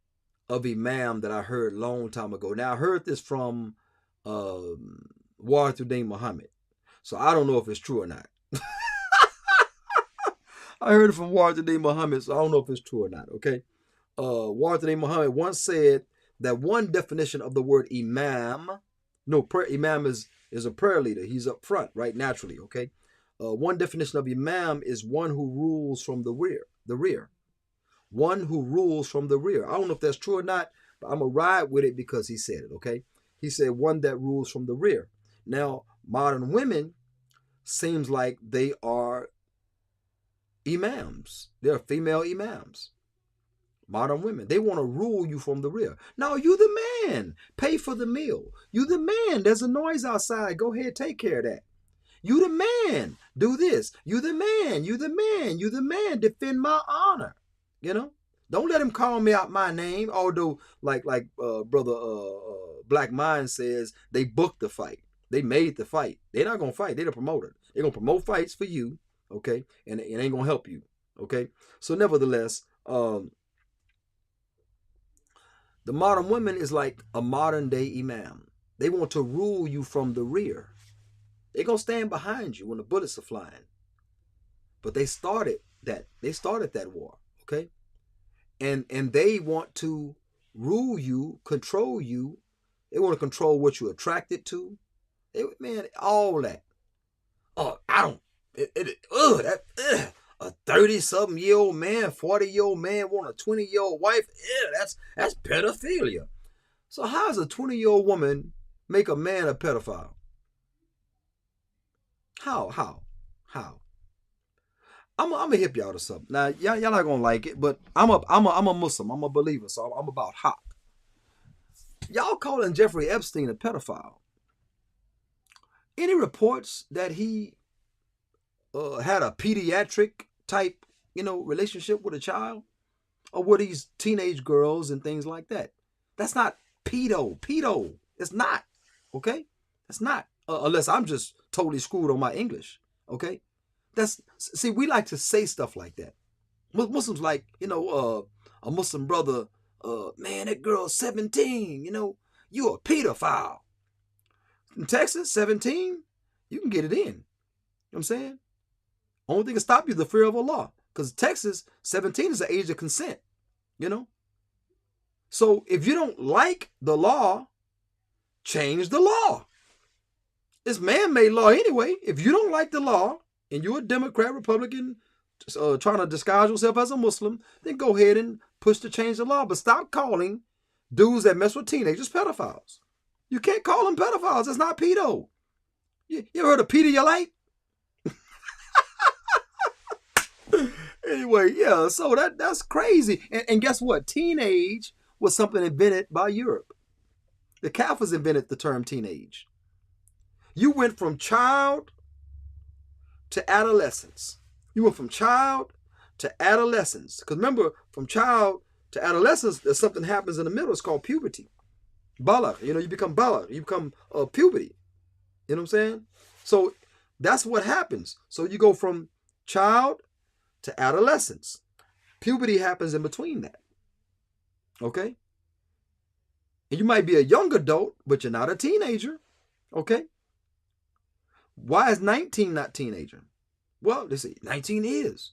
of imam that I heard a long time ago. Now I heard this from Warithuddin Muhammad. So I don't know if it's true or not. I heard it from Warithuddin Muhammad, so I don't know if it's true or not, okay? Warithuddin Muhammad once said that one definition of the word imam, imam is a prayer leader. He's up front, right, naturally, okay? One definition of imam is one who rules from the rear. One who rules from the rear. I don't know if that's true or not, but I'm going to ride with it because he said it, okay? He said one that rules from the rear. Now, modern women seems like they are imams. They're female imams. Modern women. They want to rule you from the rear. No, you the man. Pay for the meal. You the man. There's a noise outside. Go ahead, take care of that. You the man. Do this. You the man. You the man. You the man. Defend my honor. You know? Don't let him call me out my name. Although, like brother Black Mind says, they booked the fight. They made the fight. They're not gonna fight. They're the promoter. They're gonna promote fights for you. Okay, and it ain't gonna help you. Okay, so nevertheless, the modern woman is like a modern day imam. They want to rule you from the rear. They're gonna stand behind you when the bullets are flying. But they started that. They started that war. Okay, and they want to rule you, control you. They want to control what you're attracted to. Man, all that. Oh, I don't. A 30-something-year-old man, 40-year-old man want a 20-year-old wife. That's pedophilia. So how does a 20-year-old woman make a man a pedophile? How? I'm gonna hip y'all to something. Now y'all not gonna like it, but I'm a Muslim. I'm a believer, so I'm about haq. Y'all calling Jeffrey Epstein a pedophile. Any reports that he had a pediatric type, relationship with a child, or with these teenage girls and things like that? That's not pedo. Pedo. It's not. Okay? That's not. Unless I'm just totally screwed on my English. Okay? See, we like to say stuff like that. Muslims like, a Muslim brother, man, that girl's 17, you a pedophile. In Texas, 17, you can get it in. You know what I'm saying? Only thing that stop you is the fear of Allah. Because Texas, 17 is the age of consent, So if you don't like the law, change the law. It's man-made law anyway. If you don't like the law and you're a Democrat, Republican, trying to disguise yourself as a Muslim, then go ahead and push to change the law. But stop calling dudes that mess with teenagers pedophiles. You can't call them pedophiles. It's not pedo. You ever heard of Pedialyte? Anyway, yeah, so that's crazy. And guess what? Teenage was something invented by Europe. The Catholics invented the term teenage. You went from child to adolescence. You went from child to adolescence. Because remember, from child to adolescence, there's something happens in the middle. It's called puberty. Balagh. You become balagh. You become puberty. You know what I'm saying? So that's what happens. So you go from child to adolescence. Puberty happens in between that. Okay? And you might be a young adult, but you're not a teenager. Okay? Why is 19 not teenager? Well, they say 19 is.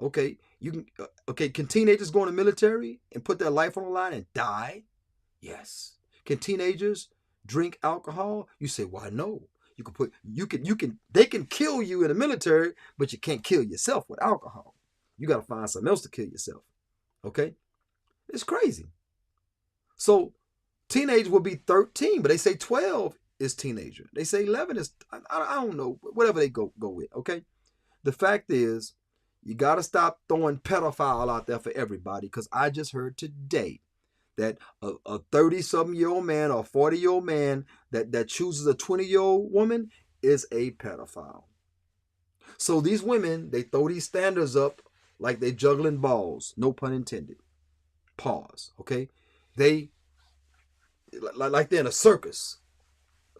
Okay, can teenagers go in the military and put their life on the line and die? Yes. Can teenagers drink alcohol? You say, why no? They can kill you in the military, but you can't kill yourself with alcohol. You got to find something else to kill yourself. Okay? It's crazy. So teenage will be 13, but they say 12 is teenager. They say 11 is, I don't know, whatever they go with, okay? The fact is, you got to stop throwing pedophile out there for everybody, because I just heard today that a 30-something-year-old man or a 40-year-old man that chooses a 20-year-old woman is a pedophile. So these women, they throw these standards up like they juggling balls. No pun intended. Pause, okay? They, like they're in a circus.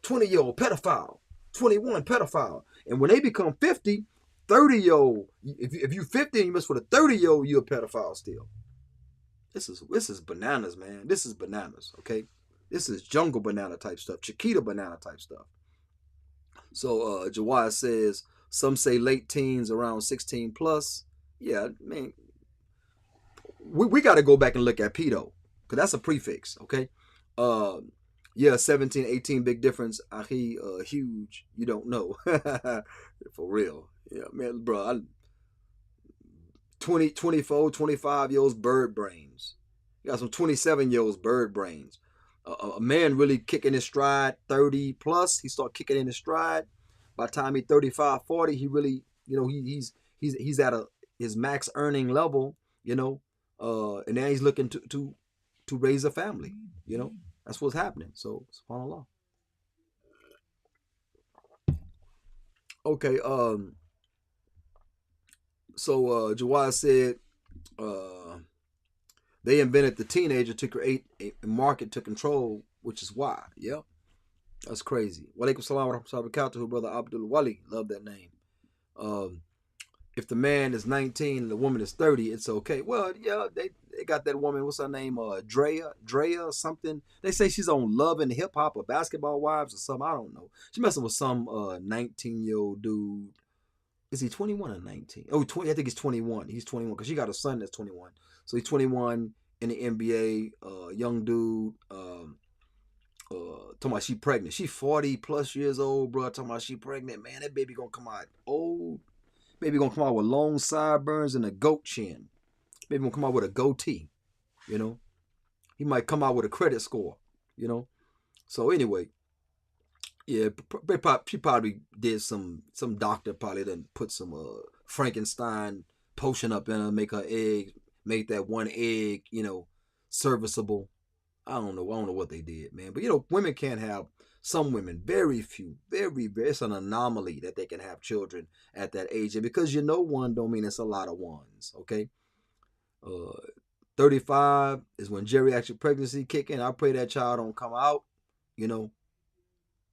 20-year-old pedophile, 21 pedophile. And when they become 50, 30-year-old, if you're 50 and you mess with a 30-year-old, you're a pedophile still. This is bananas, man. This is bananas, okay? This is jungle banana type stuff, Chiquita banana type stuff. So Jawad says, some say late teens, around 16 plus. Yeah, man, we got to go back and look at pedo, because that's a prefix, okay? Yeah, 17, 18, big difference. Ahi, huge. You don't know. For real. Yeah, man, bro. 20, 24, 25-year-olds, bird brains. You got some 27-year-olds, bird brains. A man really kicking his stride, 30 plus, he start kicking in his stride. By the time he's 35, 40, he really, he's at his max earning level, and now he's looking to raise a family, That's what's happening. So, subhanAllah. Okay, so Jawad said they invented the teenager to create a market to control, which is why. Yeah, that's crazy. Walaikum salam wa rahmatullahi wa barakatuh, brother Abdul Wali. Love that name. If the man is 19 and the woman is 30, it's okay. Well, yeah, they got that woman, what's her name? Drea or something. They say she's on Love and Hip Hop or Basketball Wives or something. I don't know. She's messing with some 19-year-old dude. Is he 21 or 19? Oh, 20. I think he's 21. He's 21 because she got a son that's 21. So he's 21 in the NBA. Young dude. Talking about she pregnant. She 40 plus years old, bro. Talking about she pregnant. Man, that baby gonna come out old. Baby gonna come out with long sideburns and a goat chin. Baby gonna come out with a goatee. He might come out with a credit score. So anyway, Yeah, she probably did some doctor probably done put some Frankenstein potion up in her, make her egg, make that one egg, serviceable. I don't know what they did, man. But women can't have, some women, very few, very, very, it's an anomaly that they can have children at that age. And because one don't mean it's a lot of ones, okay? Uh 35 is when geriatric pregnancy kick in. I pray that child don't come out, you know,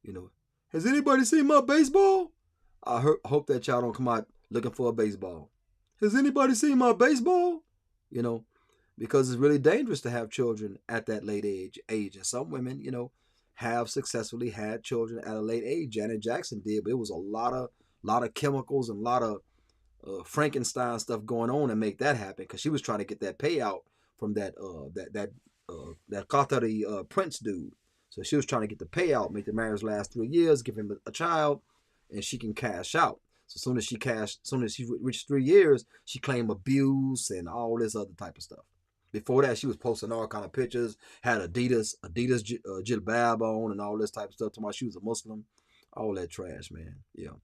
you know. Has anybody seen my baseball? Hope that child don't come out looking for a baseball. Has anybody seen my baseball? You know, because it's really dangerous to have children at that late age. And some women, have successfully had children at a late age. Janet Jackson did, but it was a lot of chemicals and a lot of Frankenstein stuff going on to make that happen, because she was trying to get that payout from that Qatari Prince dude. So she was trying to get the payout, make the marriage last 3 years, give him a child, and she can cash out. So as soon as she reached 3 years, she claimed abuse and all this other type of stuff. Before that, she was posting all kind of pictures, had Adidas jilbab on and all this type of stuff. Talking about she was a Muslim, all that trash, man. Yeah.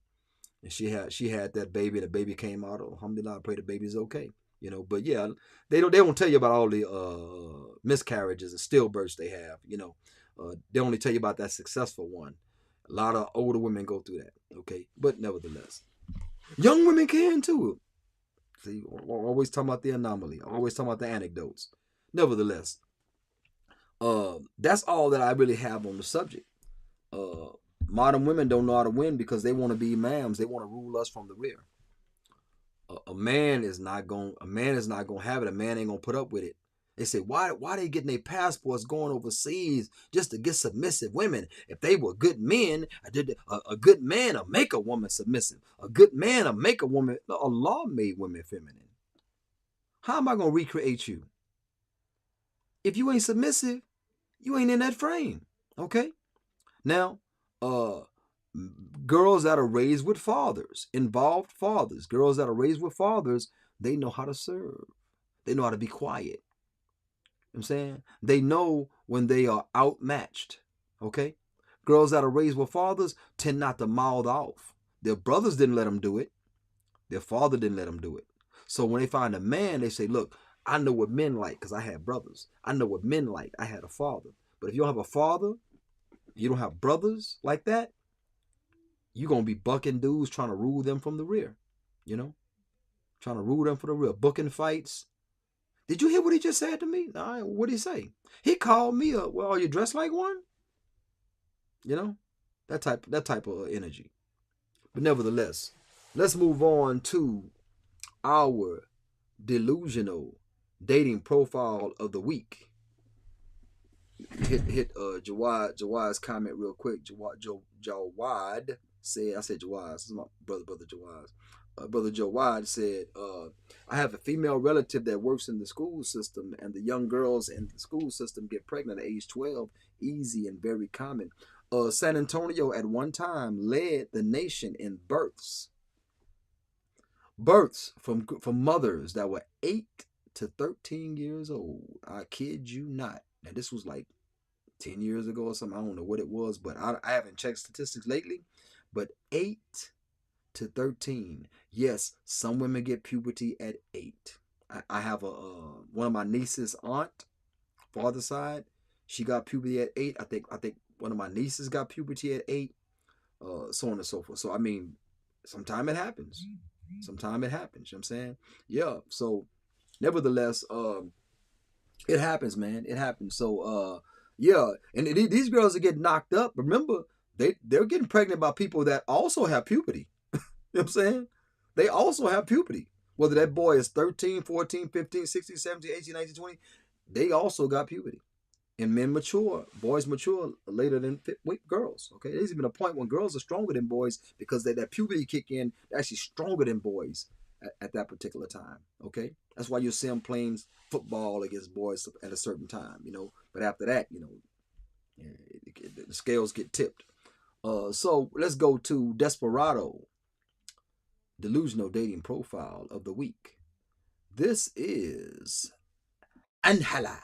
And she had that baby. The baby came out. Alhamdulillah, I pray the baby's okay. But yeah, they don't tell you about all the miscarriages and stillbirths they have. They only tell you about that successful one. A lot of older women go through that. Okay, but nevertheless, young women can too. See, always talking about the anomaly. Always talking about the anecdotes. Nevertheless, that's all that I really have on the subject. Modern women don't know how to win because they want to be imams. They want to rule us from the rear. A man is not going to have it. A man ain't going to put up with it. They say, why they getting their passports going overseas just to get submissive women? If they were good men, a good man will make a woman submissive. A good man will make a woman. Allah made women feminine. How am I going to recreate you? If you ain't submissive, you ain't in that frame. Okay? Now, girls that are raised with fathers, involved fathers, girls that are raised with fathers, they know how to serve. They know how to be quiet. I'm saying they know when they are outmatched. Okay? Girls that are raised with fathers tend not to mouth off. Their brothers didn't let them do it. Their father didn't let them do it. So when they find a man, they say, look, I know what men like because I had brothers. I know what men like. I had a father. But if you don't have a father, you don't have brothers like that, you're going to be bucking dudes trying to rule them from the rear. Trying to rule them from the rear. Booking fights. Did you hear what he just said to me? What did he say? He called me up. Well, are you dressed like one? That type of energy. But nevertheless, let's move on to our delusional dating profile of the week. Hit Jawad's comment real quick. Jawad said, I said Jawad. This is my brother Jawad. Brother Jawad said, I have a female relative that works in the school system, and the young girls in the school system get pregnant at age 12. Easy and very common. San Antonio at one time led the nation in births. Births from mothers that were 8 to 13 years old. I kid you not. Now, this was like 10 years ago or something. I don't know what it was, but I haven't checked statistics lately. But 8 to 13. Yes, some women get puberty at 8. I have one of my niece's aunt, father's side. She got puberty at 8. I think one of my nieces got puberty at 8. So on and so forth. So I mean, sometimes it happens. Sometimes it happens. You know what I'm saying? Yeah. So nevertheless, it happens, man. It happens. So yeah. And these girls are getting knocked up. Remember, they're getting pregnant by people that also have puberty. You know what I'm saying? They also have puberty. Whether that boy is 13, 14, 15, 16, 17, 18, 19, 20, they also got puberty. And men mature, boys mature later than girls. Okay, there's even a point when girls are stronger than boys because that puberty kick in, they're actually stronger than boys at that particular time. Okay, that's why you see them playing football against boys at a certain time. But after that, the scales get tipped. So let's go to Desperado, delusional dating profile of the week. This is Anhala.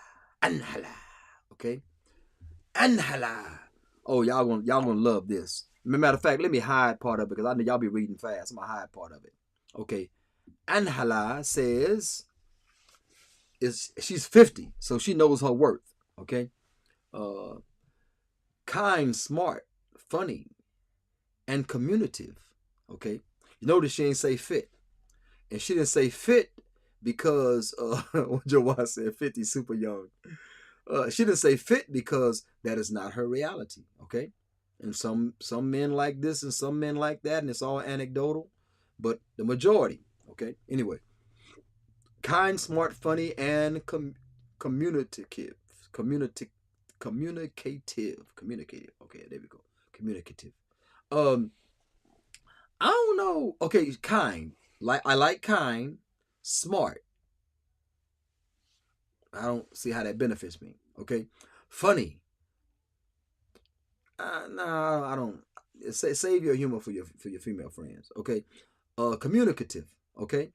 Okay? Anhala Oh, y'all gonna love this. Matter of fact, let me hide part of it because I know y'all be reading fast. I'm gonna hide part of it. Okay. Anhala says is she's 50, so she knows her worth. Okay. Uh, kind, smart, funny, and communicative. Okay. You notice she ain't say fit, and she didn't say fit because what Jawad said 50 super young. She didn't say fit because that is not her reality. Okay. And some men like this and some men like that, and it's all anecdotal, but the majority. Okay. Anyway, kind, smart, funny, and communicative. Communicative. Communicative. Okay, there we go. Communicative. Um, I don't know. Okay, kind. Like I like kind, smart. I don't see how that benefits me. Okay, funny. No, I don't. Save your humor for your female friends. Okay. Communicative. Okay.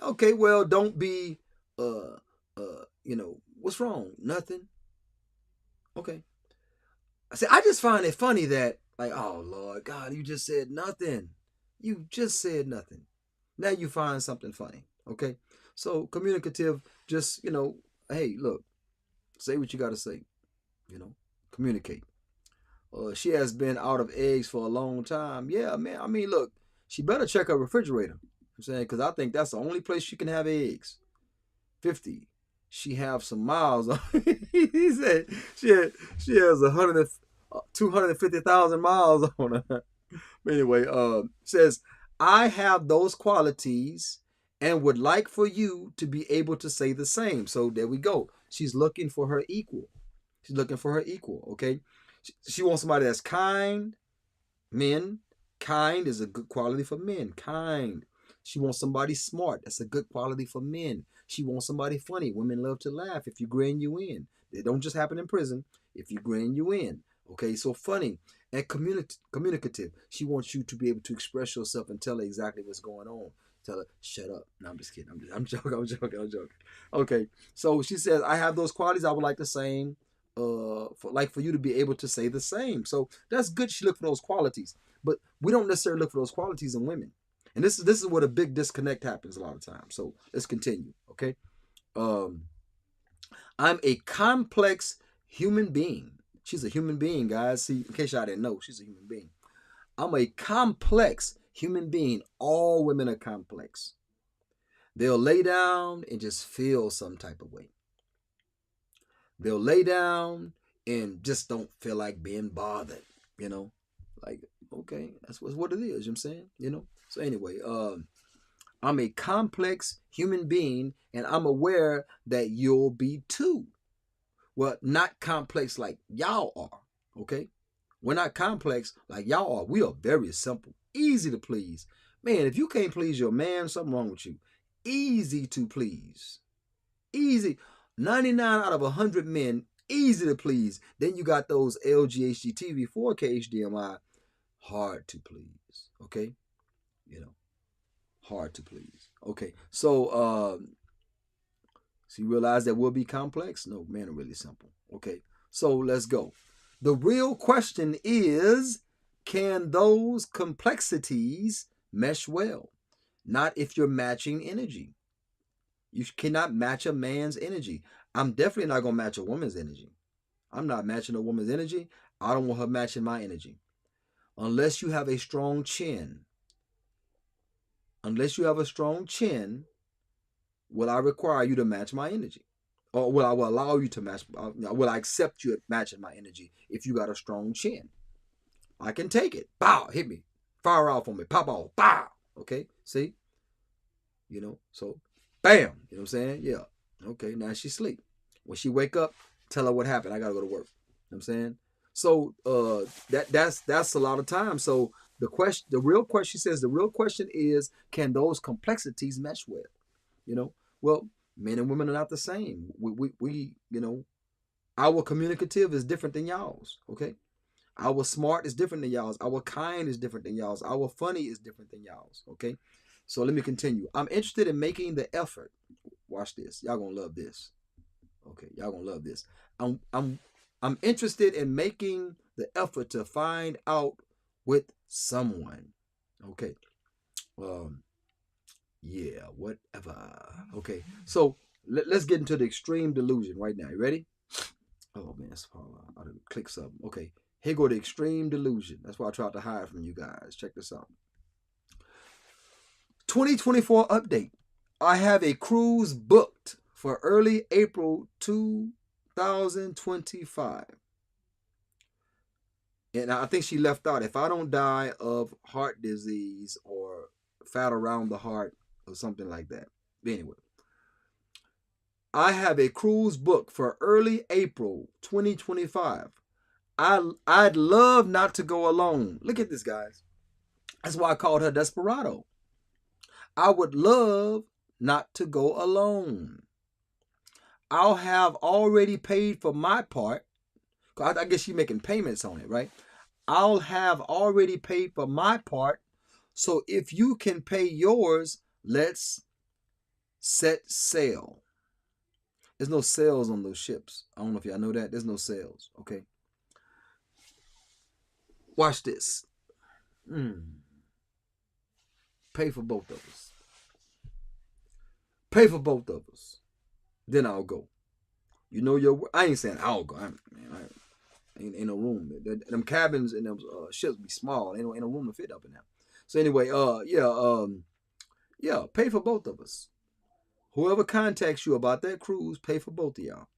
Okay. Well, don't be. What's wrong? Nothing. Okay. I say I just find it funny that like, oh Lord God, you just said nothing. You just said nothing. Now you find something funny. Okay. So communicative, just hey, look, say what you got to say. Communicate. She has been out of eggs for a long time. Yeah, man. I mean, look, she better check her refrigerator. I'm saying because I think that's the only place she can have eggs. 50. She have some miles on. He said she has 250,000 miles on her. Anyway, says I have those qualities and would like for you to be able to say the same. So there we go. She's looking for her equal. She's looking for her equal. Okay. She wants somebody that's kind. Men, kind is a good quality for men. Kind. She wants somebody smart. That's a good quality for men. She wants somebody funny. Women love to laugh if you grin you in. They don't just happen in prison. If you grin you in. Okay, so funny and communicative. She wants you to be able to express yourself and tell her exactly what's going on. Tell her, shut up. No, I'm just kidding. I'm joking. Okay, so she says, I have those qualities. I would like the same for you to be able to say the same. So that's good. She looked for those qualities, but we don't necessarily look for those qualities in women. And this is where the big disconnect happens a lot of times. So let's continue. Okay. I'm a complex human being. She's a human being, guys. See, in case y'all didn't know, she's a human being. I'm a complex human being. All women are complex. They'll lay down and just feel some type of way. They'll lay down and just don't feel like being bothered, like, okay, that's what it is, you know what I'm saying, So anyway, I'm a complex human being and I'm aware that you'll be too. Well, not complex like y'all are, okay? We're not complex like y'all are. We are very simple, easy to please. Man, if you can't please your man, something wrong with you. Easy to please. Easy. 99 out of 100 men, easy to please. Then you got those LG HDTV 4K HDMI, hard to please. Okay, hard to please. Okay, so you realize that we'll be complex? No, men are really simple. Okay, so let's go. The real question is, can those complexities mesh well? Not if you're matching energy. You cannot match a man's energy. I'm definitely not going to match a woman's energy. I'm not matching a woman's energy. I don't want her matching my energy. Unless you have a strong chin. Unless you have a strong chin, will I require you to match my energy? Or will I allow you to match? Will I accept you matching my energy if you got a strong chin? I can take it. Bow, hit me. Fire off on me. Pop off. Bow. Okay, see? So bam. You know what I'm saying? Yeah. Okay, now she sleep. When she wake up, tell her what happened. I gotta go to work. You know what I'm saying? So that's a lot of time. So the real question, she says, the real question is, can those complexities mesh well? Well, men and women are not the same. We our communicative is different than y'all's. Okay, our smart is different than y'all's. Our kind is different than y'all's. Our funny is different than y'all's. Okay, so let me continue. I'm interested in making the effort. Watch this. Y'all gonna love this. Okay, y'all gonna love this. I'm I'm interested in making the effort to find out with someone. Okay. Yeah, whatever. Okay. So let's get into the extreme delusion right now. You ready? Oh man, I didn't click something. Okay. Here go the extreme delusion. That's why I tried to hide from you guys. Check this out. 2024 update. I have a cruise booked for early April 2025. And I think she left out, if I don't die of heart disease or fat around the heart or something like that. Anyway, I have a cruise booked for early April 2025. I'd love not to go alone. Look at this, guys. That's why I called her Desperado. I would love not to go alone. I'll have already paid for my part. I guess she's making payments on it, right? I'll have already paid for my part. So if you can pay yours, let's set sail. There's no sails on those ships. I don't know if y'all know that. There's no sails, okay? Watch this. Pay for both of us. Pay for both of us. Then I'll go. You know your. I ain't saying I'll go. Ain't no room. Them cabins and them ships be small. Ain't no room to fit up in there. So anyway, pay for both of us. Whoever contacts you about that cruise, pay for both of y'all.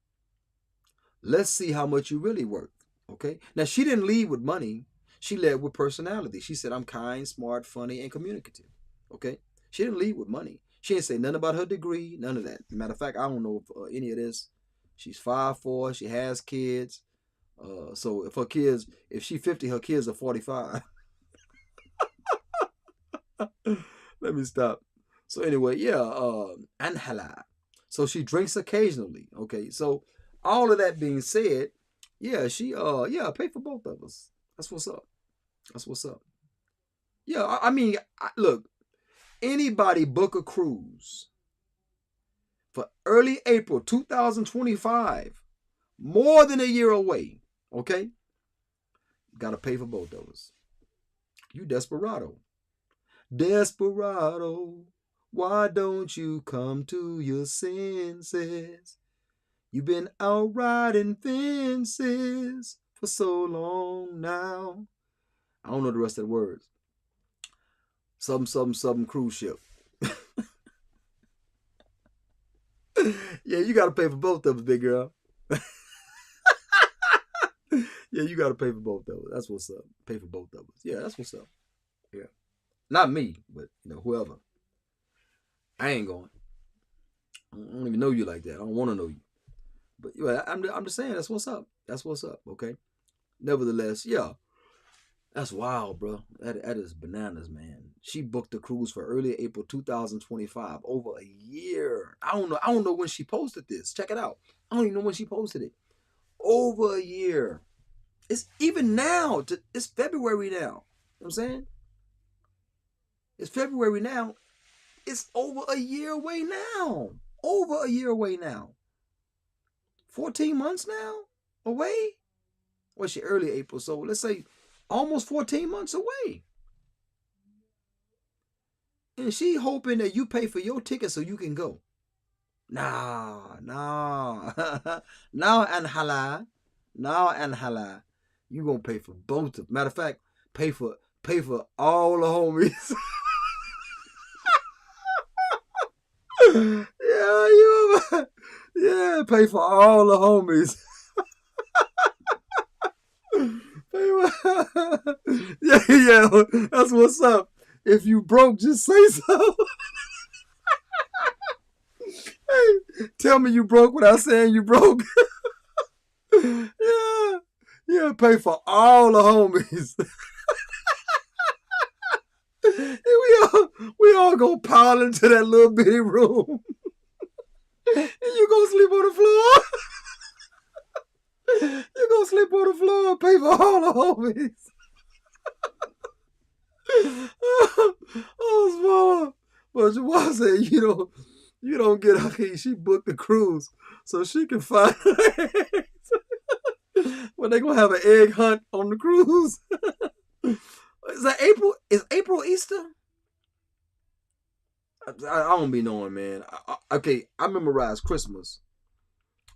Let's see how much you really worth. Okay. Now she didn't lead with money. She led with personality. She said, I'm kind, smart, funny, and communicative. Okay. She didn't lead with money. She didn't say nothing about her degree, none of that. Matter of fact, I don't know if, any of this. She's 5'4", she has kids. So if her kids, if she's 50, her kids are 45. Let me stop. So anyway, Anhala. So she drinks occasionally. Okay, so all of that being said, she pay for both of us. That's what's up. That's what's up. Yeah, I mean, look, anybody book a cruise for early April 2025, more than a year away, okay? Got to pay for both of us. You desperado. Desperado, why don't you come to your senses? You've been out riding fences for so long now. I don't know the rest of the words. Some cruise ship. Yeah, you got to pay for both of us, big girl. Yeah, you got to pay for both of us. That's what's up. Pay for both of us. Yeah, that's what's up. Yeah. Not me, but whoever. I ain't going. I don't even know you like that. I don't want to know you. But I'm just saying, that's what's up. That's what's up, okay? Nevertheless, that's wild, bro. That is bananas, man. She booked the cruise for early April 2025, over a year. I don't know when she posted this. Check it out. I don't even know when she posted it. Over a year. It's even now. It's February now. You know what I'm saying? It's February now. It's over a year away now. Over a year away now. 14 months now away? Well, she early April, so let's say almost 14 months away. And she hoping that you pay for your ticket so you can go. Nah. Now and hala. You gonna pay for both of them. Matter of fact, pay for all the homies. Pay for all the homies. That's what's up. If you broke, just say so. Hey, tell me you broke without saying you broke. Pay for all the homies. We all gonna pile into that little bitty room. And you gonna sleep on the floor. You gonna sleep on the floor and pay for all the homies. Oh, small. But Jawad said you don't get her. She booked the cruise so she can find When they gonna have an egg hunt on the cruise? Is that April? Is April Easter? I don't be knowing, man. Okay, I memorize Christmas.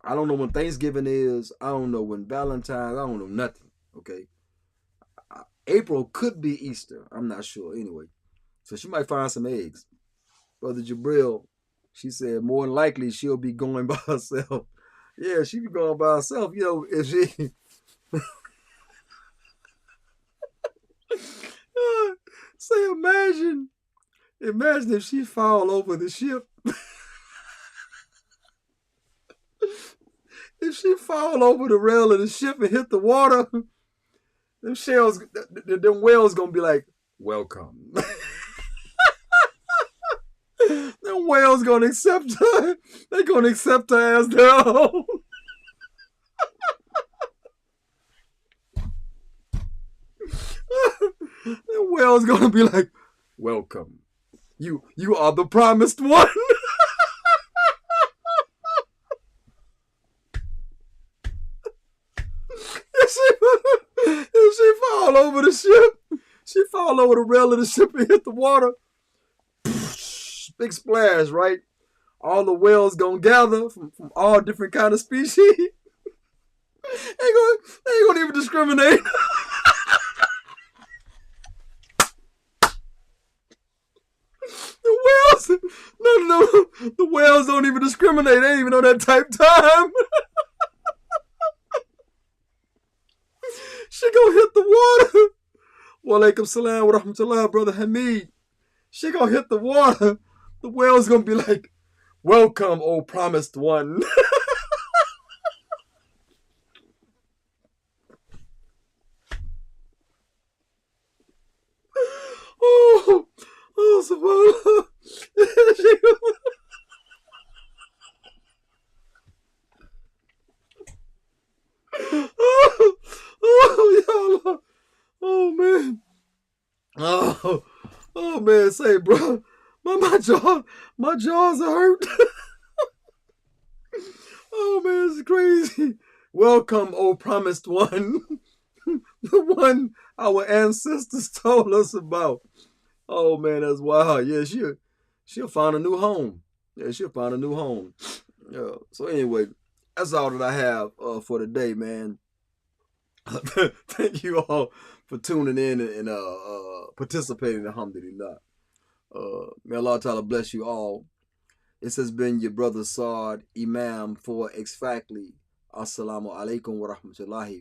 I don't know when Thanksgiving is. I don't know when Valentine's. I don't know nothing. Okay, April could be Easter. I'm not sure. Anyway, so she might find some eggs. Brother Jabril, she said more than likely she'll be going by herself. Yeah, she be going by herself. You know, if she say, imagine if she fall over the ship. If she fall over the rail of the ship and hit the water, them shells, them whales gonna be like, welcome. Them whales gonna accept her. They gonna accept her as their own. Them whales gonna be like, welcome. You are the promised one. If she fall over the ship, she fall over the rail of the ship and hit the water. Big splash, right? All the whales gonna gather from all different kind of species. They ain't gonna even discriminate. The whales, no, the whales don't even discriminate. They ain't even on that type time. She gonna hit the water. Wa alaikum salam wa rahmatullah, brother Hamid. She gonna hit the water. The whale's gonna be like, welcome, O promised one. Subhanallah. Ya Allah. Oh man. Oh man, say bro. My jaws are hurt. Oh man, it's crazy. Welcome, O promised one. The one our ancestors told us about. Oh man, that's wild. Yeah, she'll find a new home. Yeah, she'll find a new home. Yeah. So anyway, that's all that I have for today, man. Thank you all for tuning in and participating. Alhamdulillah. May Allah Ta'ala bless you all. This has been your brother Saad, Imam for X Factly. Assalamu alaikum wa rahmatullahi